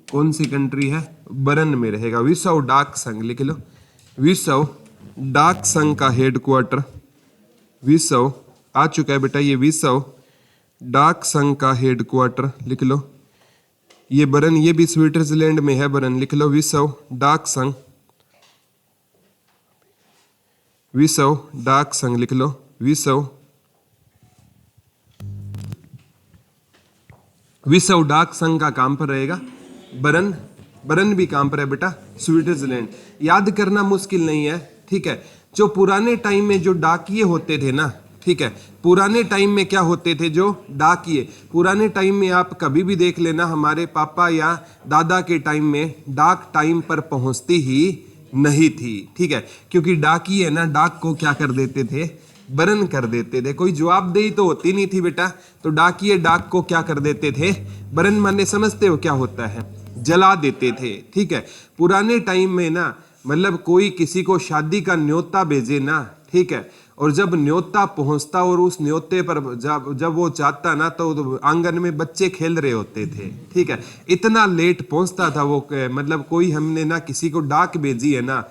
कौन सी कंट्री है, बरन में रहेगा। विश्व डाक संघ लिख लो, विश्व डाक संघ का हेडक्वार्टर विश्व आ चुका है बेटा, ये विश्व डाक संघ का हेडक्वार्टर लिख लो। ये बरन, ये भी स्विट्जरलैंड में है बरन, लिख लो विश्व डाक संघ, विश्व डाक संघ लिख लो, विश्व डाक संघ का काम पर रहेगा बरन। बरन भी काम पर है बेटा, स्विट्जरलैंड। याद करना मुश्किल नहीं है, ठीक है। जो पुराने टाइम में जो डाकिये होते थे ना, ठीक है, पुराने टाइम में क्या होते थे, जो डाकिये, पुराने टाइम में आप कभी भी देख लेना, हमारे पापा या दादा के टाइम में डाक टाइम पर पहुंचती ही नहीं थी, ठीक है। क्योंकि डाकिये ना डाक को क्या कर देते थे, बरन कर देते थे। कोई जवाबदेही तो होती नहीं थी बेटा, तो डाकिये डाक को क्या कर देते थे, बरन माने समझते हो क्या होता है, जला देते थे, ठीक है। पुराने टाइम में ना मतलब कोई किसी को शादी का न्योता भेजे ना, ठीक है, और जब न्योता पहुंचता और उस न्योते पर जब वो चाहता ना, तो आंगन में बच्चे खेल रहे होते थे, ठीक है। इतना लेट पहुंचता था वो, मतलब कोई हमने ना किसी को डाक भेजी है ना,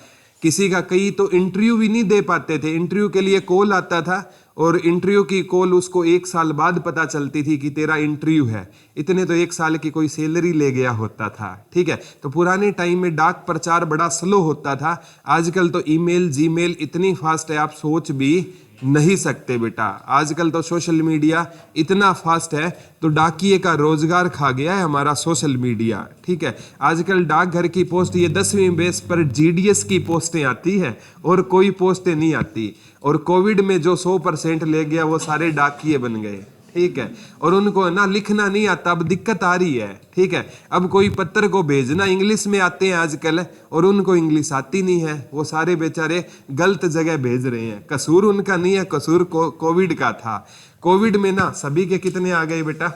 किसी का कई तो इंटरव्यू भी नहीं दे पाते थे, इंटरव्यू के लिए कॉल आता था और इंटरव्यू की कॉल उसको 1 साल बाद पता चलती थी कि तेरा इंटरव्यू है। इतने तो 1 साल की कोई सैलरी ले गया होता था, ठीक है। तो पुराने टाइम में डाक प्रचार बड़ा स्लो होता था। आजकल तो ईमेल जीमेल इतनी फास्ट है, आप सोच भी नहीं सकते बेटा। आजकल तो सोशल मीडिया इतना फास्ट है, तो डाकिये का रोजगार खा गया है हमारा सोशल मीडिया, ठीक है। आजकल डाकघर की पोस्ट ये 10वीं बेस पर जीडीएस की पोस्टें आती है और कोई पोस्टें नहीं आती। और कोविड में जो 100% ले गया वो सारे डाकिये बन गए, ठीक है। और उनको ना लिखना नहीं आता, अब दिक्कत आ रही है, ठीक है। अब कोई पत्र को भेजना इंग्लिश में आते हैं आजकल, और उनको इंग्लिश आती नहीं है, वो सारे बेचारे गलत जगह भेज रहे हैं। कसूर उनका नहीं है, कसूर कोविड का था। कोविड में ना सभी के कितने आ गए बेटा,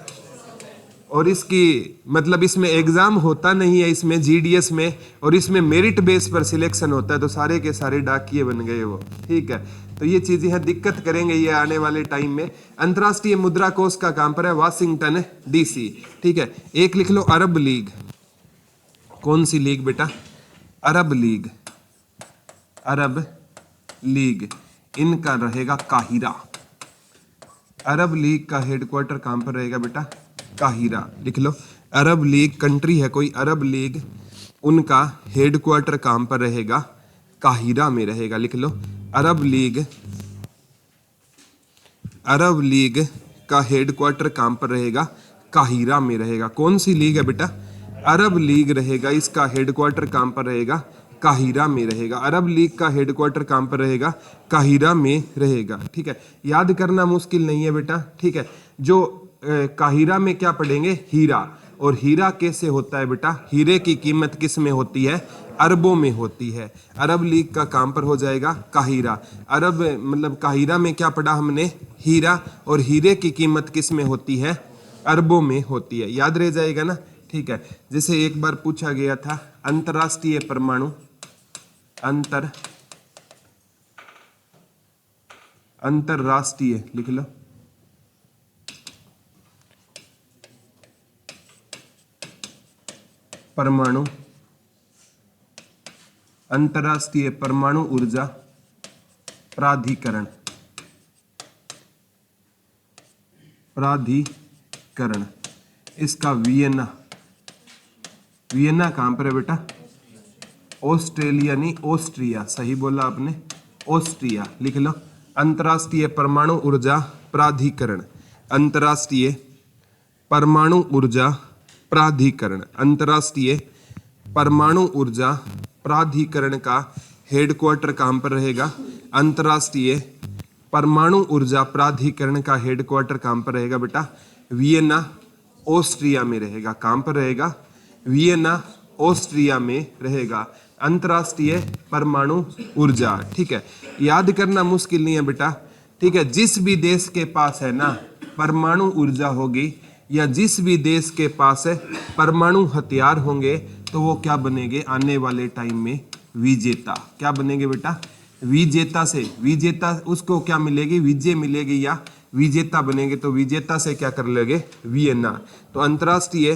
और इसकी मतलब इसमें एग्जाम होता नहीं है, इसमें जीडीएस में, और इसमें मेरिट बेस पर सिलेक्शन होता है, तो सारे के सारे डाकिये बन गए वो, ठीक है। तो ये चीजें हैं, दिक्कत करेंगे ये आने वाले टाइम में। अंतर्राष्ट्रीय मुद्रा कोष का काम पर है वाशिंगटन डीसी, ठीक है। एक लिख लो अरब लीग। कौन सी लीग बेटा, अरब लीग, अरब लीग, इनका रहेगा काहिरा। अरब लीग का हेडक्वार्टर कहां पर रहेगा बेटा, काहिरा, लिख लो। अरब लीग कंट्री है कोई, अरब लीग, उनका हेडक्वार्टर कहां पर रहेगा, काहिरा में रहेगा, लिख लो। अरब लीग, अरब लीग का हेडक्वार्टर कहां पर रहेगा, काहिरा में रहेगा। कौन सी लीग है बेटा, अरब लीग रहेगा, इसका हेडक्वार्टर कहां पर रहेगा, काहिरा में रहेगा। अरब लीग का हेडक्वार्टर कहां पर रहेगा, काहिरा में रहेगा, ठीक है। याद करना मुश्किल नहीं है बेटा, ठीक है। जो काहिरा में क्या पढ़ेंगे, हीरा, और हीरा कैसे होता है बेटा, हीरे की कीमत किस में होती है, अरबों में होती है। अरब लीग का काम पर हो जाएगा काहिरा। अरब मतलब काहिरा में क्या पढ़ा हमने, हीरा, और हीरे की कीमत किस में होती है, अरबों में होती है। याद रह जाएगा ना, ठीक है। जैसे एक बार पूछा गया था, अंतरराष्ट्रीय परमाणु, अंतरराष्ट्रीय लिख लो, परमाणु, अंतरराष्ट्रीय परमाणु ऊर्जा प्राधिकरण, प्राधिकरण, इसका वियना, वियना कहां पर है बेटा, ऑस्ट्रेलिया नहीं, ऑस्ट्रिया, सही बोला आपने, ऑस्ट्रिया, लिख लो। अंतरराष्ट्रीय परमाणु ऊर्जा प्राधिकरण, अंतरराष्ट्रीय परमाणु ऊर्जा प्राधिकरण, अंतरराष्ट्रीय परमाणु ऊर्जा प्राधिकरण का हेडक्वार्टर कहां पर रहेगा, अंतरराष्ट्रीय परमाणु ऊर्जा प्राधिकरण का हेडक्वार्टर कहां पर रहेगा बेटा, वियना, ऑस्ट्रिया में रहेगा। कहां पर रहेगा, वियना, ऑस्ट्रिया में रहेगा, अंतरराष्ट्रीय परमाणु ऊर्जा, ठीक है। याद करना मुश्किल नहीं है बेटा, ठीक है। जिस भी देश के पास है ना परमाणु ऊर्जा होगी, या जिस भी देश के पास है परमाणु हथियार होंगे, तो वो क्या बनेंगे आने वाले टाइम में, विजेता। क्या बनेंगे बेटा, विजेता से, विजेता उसको क्या मिलेगी, विजय मिलेगी, या विजेता बनेंगे। तो विजेता से क्या कर लेंगे, वियना। तो अंतरराष्ट्रीय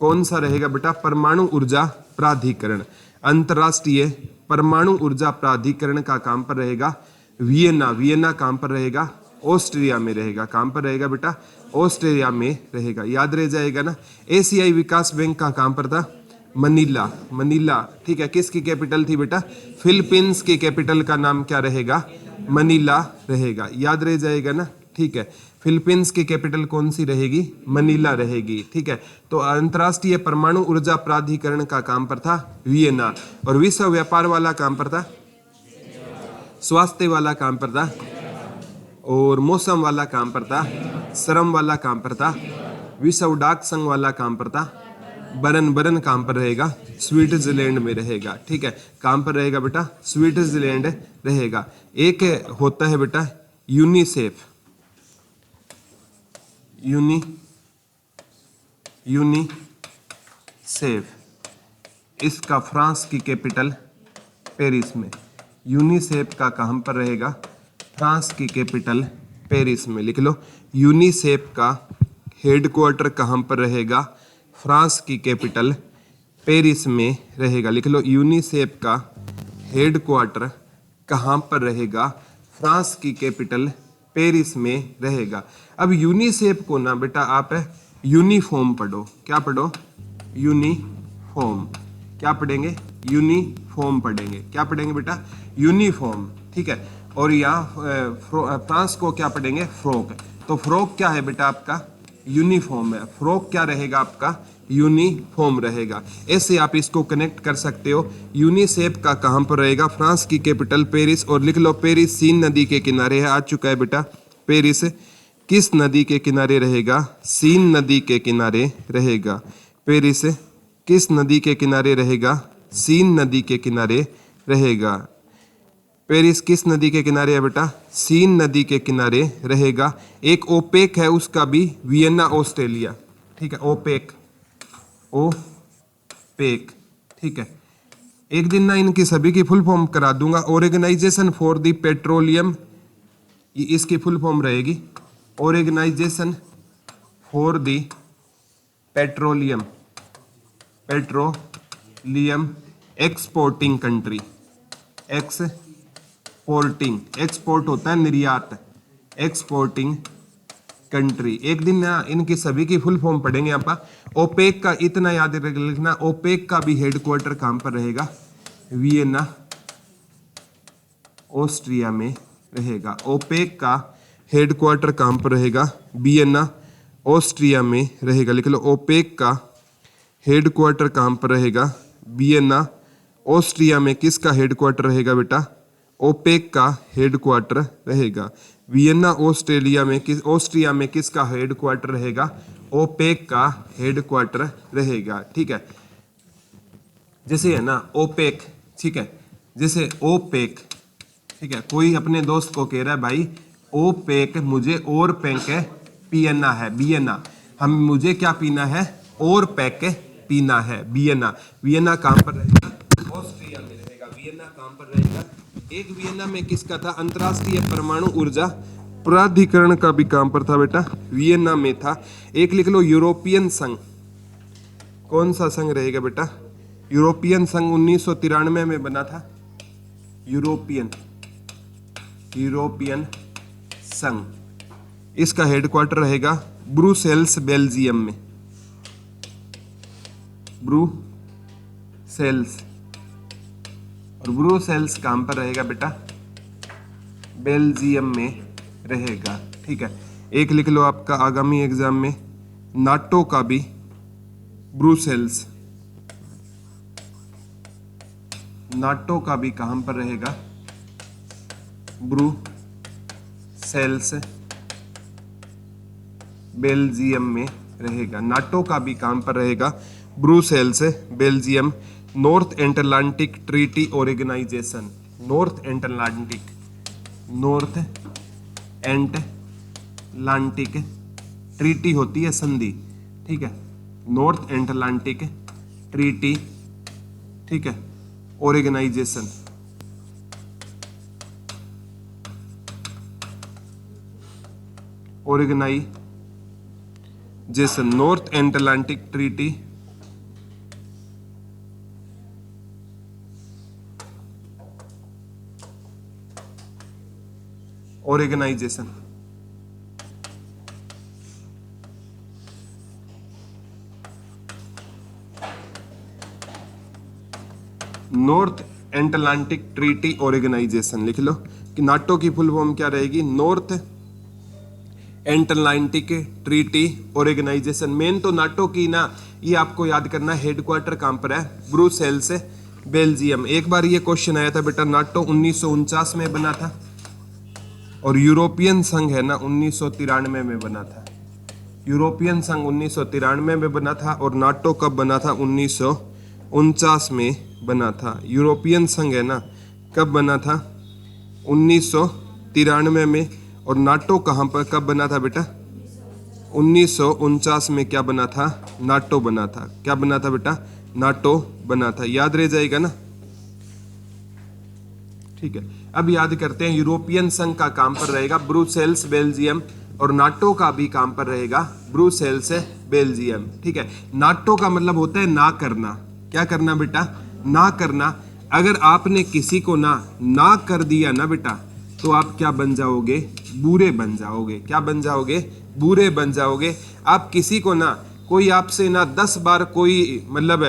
कौन सा रहेगा बेटा, परमाणु ऊर्जा प्राधिकरण, अंतरराष्ट्रीय परमाणु ऊर्जा प्राधिकरण का काम पर रहेगा वियना। वियना काम पर रहेगा, ऑस्ट्रिया में रहेगा। काम पर रहेगा बेटा, ऑस्ट्रेलिया में रहेगा। याद रह जाएगा ना। एशियाई विकास बैंक का काम पर था मनीला, मनीला, ठीक है। किसकी कैपिटल थी बेटा, फिलीपींस की कैपिटल का नाम क्या रहेगा, मनीला रहेगा। याद रह जाएगा ना, ठीक है। फिलीपींस की कैपिटल कौन सी रहेगी, मनीला रहेगी, ठीक है। तो अंतर्राष्ट्रीय परमाणु ऊर्जा प्राधिकरण का काम पर था वियना, और विश्व व्यापार वाला काम पर था, स्वास्थ्य वाला काम पर था, और मौसम वाला काम पर था, श्रम वाला काम पर था, विश्व डाक संघ वाला काम पर था, बरन, बरन काम पर रहेगा स्विट्जरलैंड में रहेगा, ठीक है। काम पर रहेगा बेटा स्विट्जरलैंड रहेगा। एक होता है बेटा यूनिसेफ, यूनिसेफ, इसका फ्रांस की कैपिटल पेरिस में। यूनिसेफ का कहां पर रहेगा, फ्रांस की कैपिटल पेरिस में। लिख लो, यूनिसेफ का हेडक्वार्टर कहां पर रहेगा, फ्रांस की कैपिटल पेरिस में रहेगा। लिख लो, यूनिसेफ का हेडक्वार्टर कहां पर रहेगा, फ्रांस की कैपिटल पेरिस में रहेगा। अब यूनिसेफ को ना बेटा आप यूनिफॉर्म पढ़ो। क्या पढ़ो, यूनिफॉर्म। क्या पढ़ेंगे, यूनिफॉर्म पढ़ेंगे। क्या पढ़ेंगे बेटा, यूनिफॉर्म, ठीक है। और यहाँ फ्रांस को क्या पढ़ेंगे, फ्रॉक। तो फ्रॉक क्या है बेटा आपका, यूनिफॉर्म है। फ्रॉक क्या रहेगा आपका, यूनिफॉर्म रहेगा। ऐसे आप इसको कनेक्ट कर सकते हो। यूनिसेफ का कहां पर रहेगा, फ्रांस की कैपिटल पेरिस। और लिख लो पेरिस सीन नदी के किनारे है, आ चुका है बेटा पेरिस। किस नदी के किनारे रहेगा? सीन नदी के किनारे रहेगा। पेरिस किस नदी के किनारे रहेगा? सीन नदी के किनारे रहेगा। पेरिस किस नदी के किनारे है बेटा? सीन नदी के किनारे रहेगा। एक ओपेक है, उसका भी वियना ऑस्ट्रेलिया। ठीक है, ओपेक, ओपेक। ठीक है, एक दिन ना इनकी सभी की फुल फॉर्म करा दूंगा। ऑर्गेनाइजेशन फॉर द पेट्रोलियम, ये इसकी फुल फॉर्म रहेगी। Organisation for the petroleum, petroleum exporting country. Exporting, export होता है निर्यात, एक्सपोर्टिंग कंट्री। एक दिन ना इनकी सभी की फुल फॉर्म पढ़ेंगे आप। ओपेक का इतना याद रखना, ओपेक का भी हेडक्वार्टर कहां पर रहेगा? वियना ऑस्ट्रिया में रहेगा। ओपेक का हेडक्वार्टर कहां पर रहेगा? वियना ऑस्ट्रिया में रहेगा। लिख लो, ओपेक का हेडक्वार्टर कहां पर रहेगा? वियना ऑस्ट्रिया में। किसका हेडक्वार्टर रहेगा बेटा? ओपेक का हेडक्वार्टर रहेगा। वियना ऑस्ट्रेलिया में ऑस्ट्रिया में किसका हेडक्वार्टर रहेगा? ओपेक का हेडक्वार्टर रहेगा। ठीक है, जैसे है ना ओपेक, ठीक है, जैसे ओपेक, ठीक है, कोई अपने दोस्त को कह रहा है भाई ओपेक मुझे और पैक पीना है, वियना, हम मुझे क्या पीना है? और पैक पीना है। वियना, वियना कहां पर रहेगा? ऑस्ट्रिया में रहेगा। वियना कहां पर रहेगा? एक वियना में किसका था? अंतरराष्ट्रीय परमाणु ऊर्जा प्राधिकरण का भी काम पर था बेटा, वियना में था। एक लिख लो, यूरोपियन संघ। कौन सा संघ रहेगा बेटा? यूरोपियन संघ 1993 में बना था। यूरोपियन संघ, इसका हेडक्वार्टर रहेगा ब्रुसेल्स, बेल्जियम में। ब्रुसेल्स, और ब्रुसेल्स कहां पर रहेगा बेटा? बेल्जियम में रहेगा। ठीक है, एक लिख लो आपका आगामी एग्जाम में, नाटो का भी ब्रुसेल्स, नाटो का भी कहां पर रहेगा? ब्रुसेल्स, बेल्जियम में रहेगा। नाटो का भी कहां पर रहेगा? Brussels, Belgium. North Atlantic Treaty Organisation, North Atlantic, North Atlantic Treaty होती है संधि, ठीक है, नॉर्थ एटलांटिक ट्रीटी, ठीक है, organisation. Organisation, North Atlantic Treaty Organisation. North Atlantic Treaty Organisation लिख लो कि नाटो की फुल फॉर्म क्या रहेगी? North Atlantic Treaty Organisation. Main तो नाटो की ना, ये आपको याद करना, हेडक्वार्टर कहां पर है? Brussels, Belgium. एक बार ये क्वेश्चन आया था बेटा, नाटो 1949 में बना था, और यूरोपियन संघ है ना 1993 में बना था। यूरोपियन संघ 1993 में बना था, और नाटो कब बना था? 1949 में बना था। यूरोपियन संघ है ना कब बना था? 1993 में। और नाटो कहाँ पर कब बना था बेटा? 1949 में क्या बना था? नाटो बना था। क्या बना था बेटा? नाटो बना था। याद रह जाएगा ना, ठीक है। अब याद करते हैं, यूरोपियन संघ का काम पर रहेगा ब्रुसेल्स, बेल्जियम, और नाटो का भी काम पर रहेगा ब्रुसेल्स, बेल्जियम, ठीक है। नाटो का मतलब होता है ना करना। क्या करना बेटा? ना करना। अगर आपने किसी को ना कर दिया ना बेटा, तो आप क्या बन जाओगे? बुरे बन जाओगे। क्या बन जाओगे? बुरे बन जाओगे। आप किसी को कोई आपसे 10 बार कोई मतलब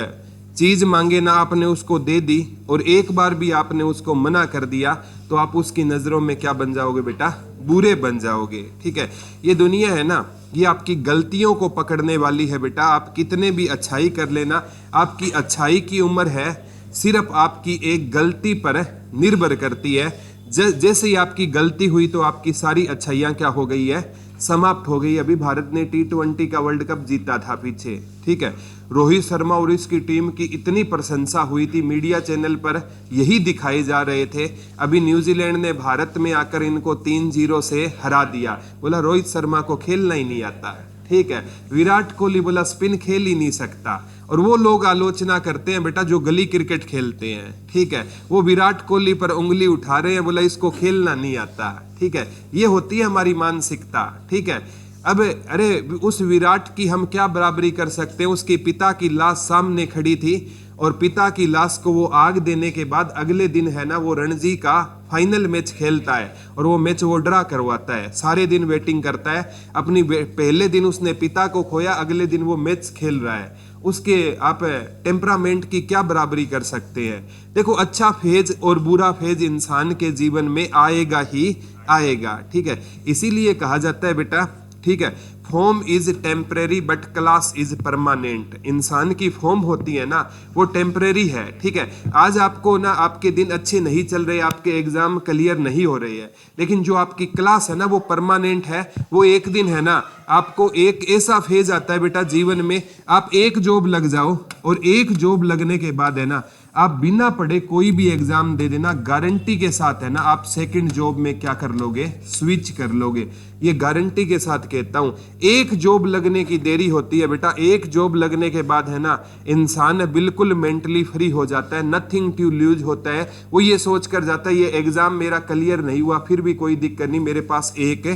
चीज मांगे ना, आपने उसको दे दी, और एक बार भी आपने उसको मना कर दिया, तो आप उसकी नजरों में क्या बन जाओगे बेटा? बुरे बन जाओगे, ठीक है। ये दुनिया है ना, ये आपकी गलतियों को पकड़ने वाली है बेटा। आप कितने भी अच्छाई कर लेना, आपकी अच्छाई की उम्र है सिर्फ आपकी एक गलती पर निर्भर करती है। जैसे ही आपकी गलती हुई तो आपकी सारी अच्छाइयाँ क्या हो गई है? समाप्त हो गई। अभी भारत ने T20 का वर्ल्ड कप जीता था पीछे, ठीक है। रोहित शर्मा और इसकी टीम की इतनी प्रशंसा हुई थी, मीडिया चैनल पर यही दिखाए जा रहे थे। अभी न्यूजीलैंड ने भारत में आकर इनको 3-0 से हरा दिया। बोला रोहित शर्मा को खेलना ही नहीं आता, ठीक है। विराट कोहली बोला स्पिन खेल ही नहीं सकता। और वो लोग आलोचना करते हैं बेटा जो गली क्रिकेट खेलते हैं, ठीक है, वो विराट कोहली पर उंगली उठा रहे हैं, बोला इसको खेलना नहीं आता, ठीक है। ये होती है हमारी मानसिकता, ठीक है। अब अरे उस विराट की हम क्या बराबरी कर सकते हैं। उसके पिता की लाश सामने खड़ी थी और पिता की लाश को वो आग देने के बाद अगले दिन है ना वो रणजी का फाइनल मैच खेलता है और वो मैच वो ड्रा करवाता है। सारे दिन वेटिंग करता है, अपनी पहले दिन उसने पिता को खोया, अगले दिन वो मैच खेल रहा है। उसके आप टेम्परामेंट की क्या बराबरी कर सकते हैं। देखो अच्छा फेज और बुरा फेज इंसान के जीवन में आएगा ही आएगा, ठीक है। इसीलिए कहा जाता है बेटा, ठीक है, form is temporary but class is permanent. इंसान की फॉर्म होती है ना वो टेम्परेरी है, ठीक है। आज आपको ना आपके दिन अच्छे नहीं चल रहे, आपके एग्जाम क्लियर नहीं हो रहे हैं, लेकिन जो आपकी क्लास है ना वो परमानेंट है। वो एक दिन है ना आपको एक ऐसा फेज आता है बेटा जीवन में, आप एक जॉब लग जाओ और एक जॉब लगने के बाद है ना आप बिना पढ़े कोई भी एग्जाम दे देना, गारंटी के साथ है ना आप सेकंड जॉब में क्या कर लोगे, स्विच कर लोगे। ये गारंटी के साथ कहता हूं। एक जॉब लगने की देरी होती है बेटा, एक जॉब लगने के बाद है ना इंसान बिल्कुल मेंटली फ्री हो जाता है, नथिंग टू लूज होता है। वो ये सोच कर जाता है ये एग्जाम मेरा क्लियर नहीं हुआ फिर भी कोई दिक्कत नहीं, मेरे पास एक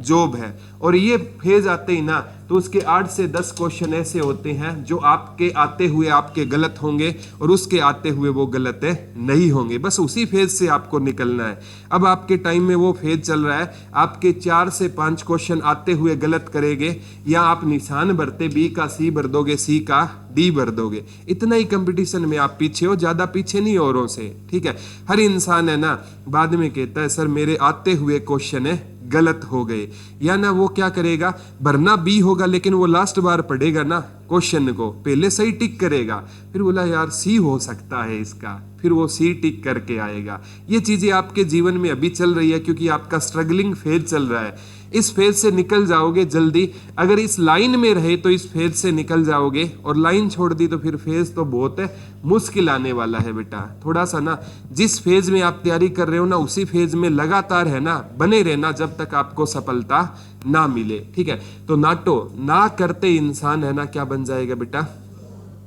जॉब है। और ये फेज आते ही ना तो उसके 8 से 10 क्वेश्चन ऐसे होते हैं जो आपके आते हुए आपके गलत होंगे और उसके आते हुए वो गलत नहीं होंगे। बस उसी फेज से आपको निकलना है। अब आपके टाइम में वो फेज चल रहा है, आपके 4 से 5 क्वेश्चन आते हुए गलत करेंगे या आप निशान भरते बी का सी भर दोगे, सी का डी भर दोगे। इतना ही कंपटीशन में आप पीछे हो, ज्यादा पीछे नहीं औरों से, ठीक है। हर इंसान है ना बाद में कहता है सर मेरे आते हुए क्वेश्चन गलत हो गए, या ना वो क्या करेगा, भरना बी होगा लेकिन वो लास्ट बार पढ़ेगा ना क्वेश्चन को, पहले सही टिक करेगा, फिर बोला यार सी हो सकता है इसका, फिर वो सी टिक करके आएगा। ये चीजें आपके जीवन में अभी चल रही है क्योंकि आपका स्ट्रगलिंग फेज चल रहा है। इस फेज से निकल जाओगे जल्दी, अगर इस लाइन में रहे तो इस फेज से निकल जाओगे, और लाइन छोड़ दी तो फिर फेज तो बहुत मुश्किल आने वाला है बेटा। थोड़ा सा ना जिस फेज में आप तैयारी कर रहे हो ना उसी फेज में लगातार है ना बने रहना जब तक आपको सफलता ना मिले, ठीक है। तो नाटो ना करते इंसान है ना क्या बन जाएगा बेटा,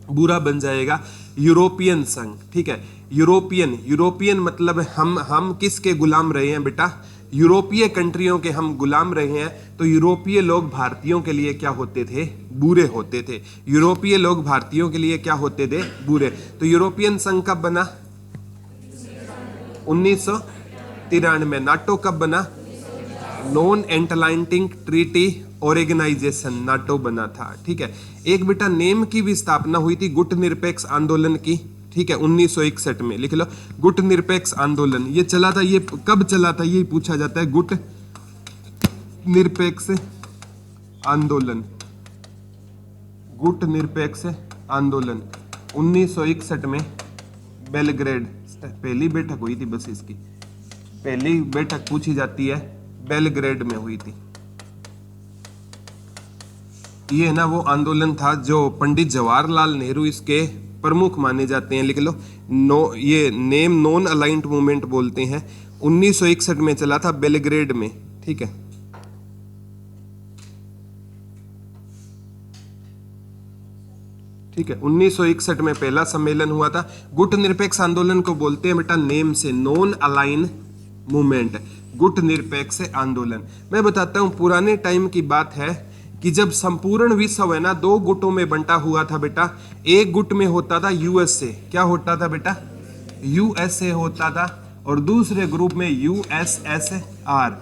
बुरा बन जाएगा। यूरोपियन संघ, ठीक है। यूरोपियन मतलब हम किसके गुलाम रहे हैं बेटा, यूरोपीय कंट्रियों के हम गुलाम रहे हैं। तो यूरोपीय लोग भारतीयों के लिए क्या होते थे, बुरे होते थे। यूरोपीय लोग भारतीयों के लिए क्या होते थे, बुरे। तो यूरोपियन संघ कब बना, 1993। नाटो कब बना, नॉन एंटलाइंटिंग ट्रीटी ऑर्गेनाइजेशन, नाटो बना था, ठीक है। एक बेटा नेम की भी स्थापना हुई थी गुट निरपेक्ष आंदोलन की, ठीक है, 1961 में। लिख लो गुट निरपेक्ष आंदोलन। ये चला था, ये कब चला था ये पूछा जाता है, गुट निरपेक्ष आंदोलन। गुट निरपेक्ष आंदोलन 1961 में बेलग्रेड, पहली बैठक हुई थी, बस इसकी पहली बैठक पूछी जाती है बेलग्रेड में हुई थी। ये ना वो आंदोलन था जो पंडित जवाहरलाल नेहरू इसके प्रमुख माने जाते हैं। लिख लो ये नेम नॉन अलाइंड मूवमेंट बोलते हैं। 1961 में चला था बेलग्रेड में, ठीक है। ठीक है, 1961 में पहला सम्मेलन हुआ था। गुट निरपेक्ष आंदोलन को बोलते हैं बेटा नेम से नॉन अलाइन मूवमेंट, गुट निरपेक्ष आंदोलन। मैं बताता हूं पुराने टाइम की बात है कि जब संपूर्ण विश्व है ना 2 गुटों में बंटा हुआ था बेटा। एक गुट में होता था यूएसए, क्या होता था बेटा, यूएसए होता था, और दूसरे ग्रुप में यूएसएसआर।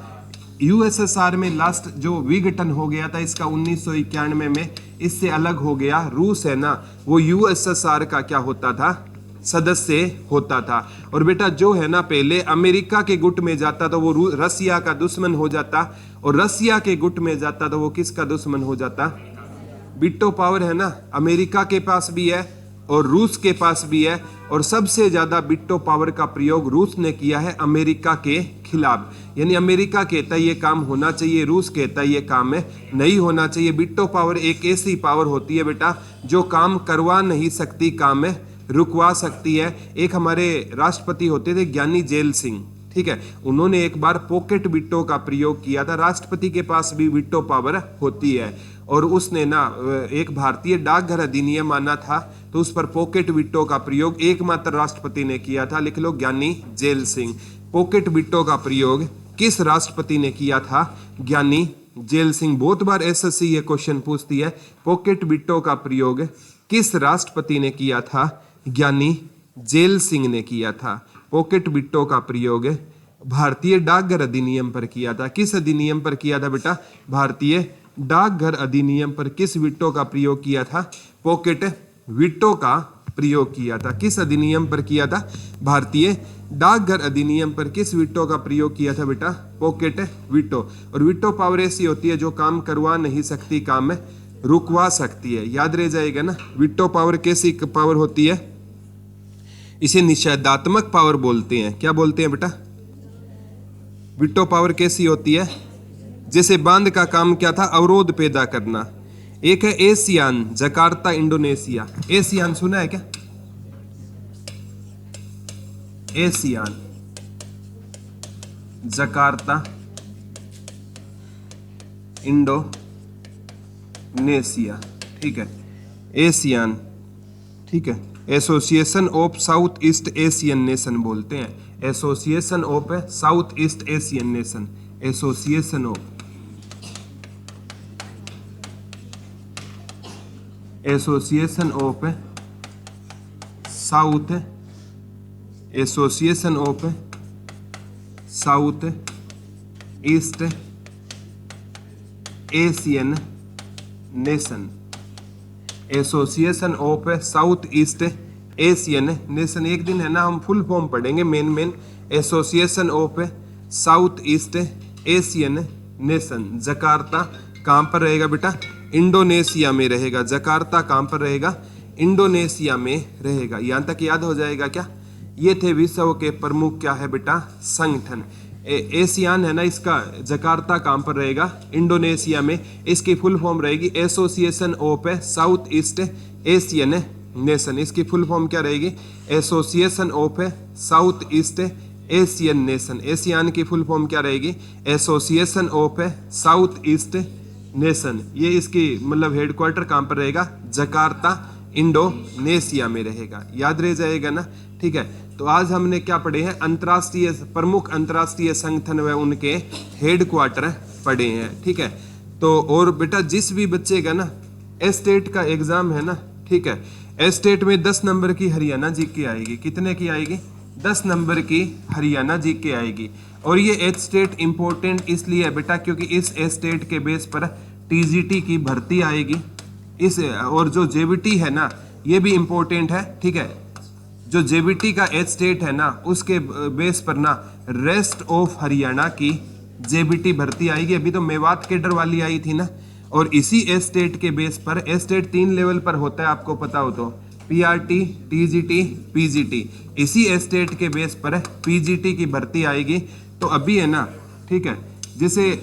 यूएसएसआर में लास्ट जो विघटन हो गया था इसका 1991 में, इससे अलग हो गया। रूस है ना वो यूएसएसआर का क्या होता था, सदस्य होता था। और बेटा जो है ना पहले अमेरिका के गुट में जाता तो वो रसिया का दुश्मन हो जाता, और रसिया के गुट में जाता तो वो किसका दुश्मन हो जाता, बिट्टो पावर है ना अमेरिका के पास भी है और रूस के पास भी है, और सबसे ज्यादा विटो पावर का प्रयोग रूस ने किया है अमेरिका के खिलाफ। यानी अमेरिका कहता है ये काम होना चाहिए, रूस कहता है ये काम है नहीं होना चाहिए। विटो पावर एक ऐसी पावर होती है बेटा जो काम करवा नहीं सकती, काम है रुकवा सकती है। एक हमारे राष्ट्रपति होते थे ज्ञानी जेल सिंह, ठीक है, उन्होंने एक बार पॉकेट विटो का प्रयोग किया था। राष्ट्रपति के पास भी विटो पावर होती है, और उसने ना एक भारतीय डाकघर अधिनियम आना था, तो उस पर पॉकेट विटो का प्रयोग एकमात्र राष्ट्रपति ने किया था। लिख लो ज्ञानी जेल सिंह। पॉकेट विटो का प्रयोग किस राष्ट्रपति ने किया था? ज्ञानी जेल सिंह। बहुत बार एसएससी ये क्वेश्चन पूछती है, पॉकेट विटो का प्रयोग किस राष्ट्रपति ने किया था? ज्ञानी जेल सिंह ने किया था। पॉकेट विटो का प्रयोग भारतीय डाकघर अधिनियम पर किया था। किस अधिनियम पर किया था बेटा? भारतीय डाकघर अधिनियम पर किस विटो का प्रयोग किया था? पॉकेट विटो का प्रयोग किया था। किस अधिनियम पर किया था? भारतीय डाकघर अधिनियम पर किस विटो का प्रयोग किया था बेटा? पॉकेट विटो। और विटो पावर ऐसी होती है जो काम करवा नहीं सकती, काम में रुकवा सकती है। याद रह जाएगा ना, विटो पावर कैसी पावर होती है? इसे निषेधात्मक पावर बोलते हैं। क्या बोलते हैं बेटा? विटो पावर कैसी होती है? जैसे बांध का काम क्या था? अवरोध पैदा करना। एक है एशियान, जकार्ता इंडोनेशिया। एशियान सुना है क्या? एशियान, जकार्ता इंडोनेशिया, ठीक है, एशियान, ठीक है, association of South East Asian nation बोलते हैं। Association of South East Asian nation, association of, association of south, association of South East Asian nation, association of South East Asian nation. एक दिन है ना हम फुल फॉर्म पढ़ेंगे main. Association of South East Asian nation. Jakarta कहाँ पर रहेगा बेटा? इंडोनेशिया में रहेगा। जकार्ता कहाँ पर रहेगा? इंडोनेशिया में रहेगा। यहाँ तक याद हो जाएगा क्या? ये थे विश्व के प्रमुख क्या है बेटा? संगठन। एशियान है ना, इसका जकार्ता कहाँ पर रहेगा? इंडोनेशिया में। इसकी फुल फॉर्म रहेगी Association of South East Asian Nation. इसकी फुल फॉर्म क्या रहेगी? Association of South East Asian Nation. ASEAN की फुल फॉर्म क्या रहेगी? Association of South East Nation. ये इसकी मतलब हेडक्वार्टर कहाँ पर रहेगा? जकार्ता इंडोनेशिया में रहेगा। याद रह जाएगा ना, ठीक है। तो आज हमने क्या पढ़े हैं? अंतर्राष्ट्रीय प्रमुख अंतर्राष्ट्रीय संगठन व उनके हेडक्वार्टर पढ़े हैं, ठीक है। तो और बेटा जिस भी बच्चे का ना एस्टेट का एग्जाम है ना, ठीक है, एस्टेट में 10 नंबर की हरियाणा जीके आएगी। कितने की आएगी? 10 नंबर की हरियाणा जीके आएगी। और ये एस्टेट इंपॉर्टेंट इसलिए है बेटा क्योंकि इस एस्टेट के बेस पर टीजीटी की भर्ती आएगी। इस और जो जेबीटी है ना ये भी इंपॉर्टेंट है, ठीक है। जो जेबीटी का एस्टेट है ना उसके बेस पर ना रेस्ट ऑफ हरियाणा की जेबीटी भर्ती आएगी। अभी तो मेवात केडर वाली आई थी ना। और इसी एस्टेट के बेस पर, एस्टेट 3 लेवल पर होता है आपको पता हो तो, पीआरटी, टीजीटी, पीजीटी। इसी एस्टेट के बेस पर पीजीटी की भर्ती आएगी। तो अभी है ना, ठीक है, जैसे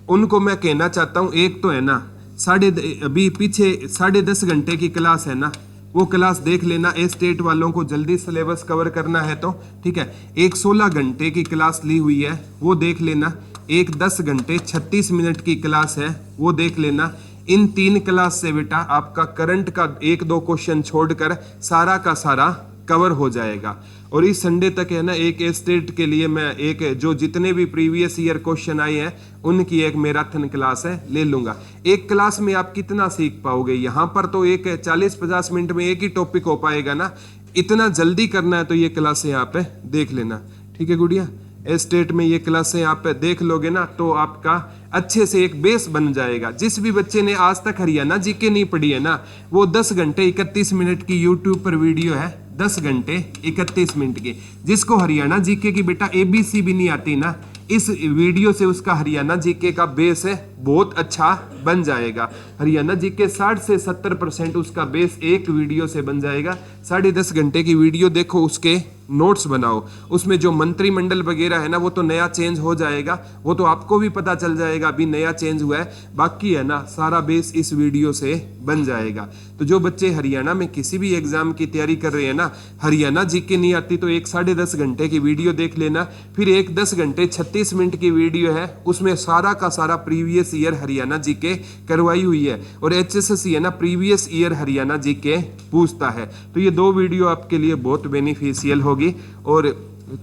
उनको मैं कहना चाहता हूँ, एक तो है ना अभी पीछे 10.5 घंटे की क्लास है ना, वो क्लास देख लेना। एस्टेट वालों को जल्दी सिलेबस कवर करना है तो, ठीक है। एक 16 घंटे की क्लास ली हुई है वो देख लेना। एक 10 घंटे 36 मिनट की क्लास है वो देख लेना। इन 3 क्लास से बेटा आपका करंट का 1-2 क्वेश्चन छोड़कर सारा का सारा कवर हो जाएगा। और इस संडे तक है ना एक एस्टेट के लिए मैं एक जो जितने भी प्रीवियस ईयर क्वेश्चन आए हैं उनकी एक मैराथन क्लास है ले लूंगा। एक क्लास में आप कितना सीख पाओगे? यहाँ पर तो एक 40-50 मिनट में एक ही टॉपिक हो पाएगा ना। इतना जल्दी करना है तो ये क्लासें आप देख लेना, ठीक है गुड़िया। एस्टेट में ये क्लासें आप देख लोगे ना तो आपका अच्छे से एक बेस बन जाएगा। जिस भी बच्चे ने आज तक हरियाणा जीके नहीं पढ़ी है ना, वो 10 घंटे 31 मिनट की यूट्यूब पर वीडियो है, 10 घंटे 31 मिनट की। जिसको हरियाणा जीके की बेटा एबीसी भी नहीं आती ना, इस वीडियो से उसका हरियाणा जीके का बेस है बहुत अच्छा बन जाएगा। हरियाणा जीके 60 से 70% उसका बेस एक वीडियो से बन जाएगा। 10.5 घंटे की वीडियो देखो, उसके नोट्स बनाओ, उसमें जो मंत्रिमंडल वगैरह है ना वो तो नया चेंज हो जाएगा, वो तो आपको भी पता चल जाएगा अभी नया चेंज हुआ है, बाकी है ना सारा बेस इस वीडियो से बन जाएगा। तो जो बच्चे हरियाणा में किसी भी एग्जाम की तैयारी कर रहे हैं ना, हरियाणा जीके नहीं आती तो एक 10.5 घंटे की वीडियो देख लेना, फिर एक 10 घंटे 36 मिनट की वीडियो है, उसमें सारा का सारा प्रीवियस ईयर हरियाणा जीके करवाई हुई है, और HSSC है ना प्रीवियस ईयर हरियाणा जीके पूछता है। तो ये 2 वीडियो आपके लिए बहुत बेनिफिशियल होगी, और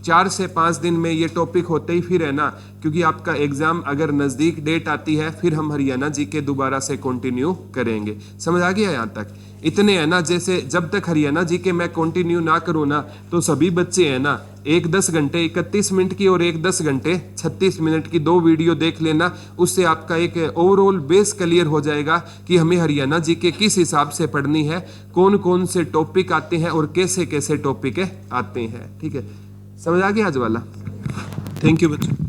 4 से 5 दिन में ये टॉपिक होते ही फिर है ना, क्योंकि आपका एग्जाम अगर नजदीक डेट आती है फिर हम हरियाणा जीके दोबारा से कंटिन्यू करेंगे। समझ आ गया यहाँ तक? इतने है ना, जैसे जब तक हरियाणा जीके मैं कंटिन्यू ना करूँ ना तो सभी बच्चे है ना एक 10 घंटे 31 मिनट की और एक 10 घंटे 36 मिनट की 2 वीडियो देख लेना, उससे आपका एक ओवरऑल बेस क्लियर हो जाएगा कि हमें हरियाणा जीके किस हिसाब से पढ़नी है, कौन कौन से टॉपिक आते हैं और कैसे कैसे टॉपिक आते हैं। ठीक है, समझ आ गया आज वाला? थैंक यू बच्चों।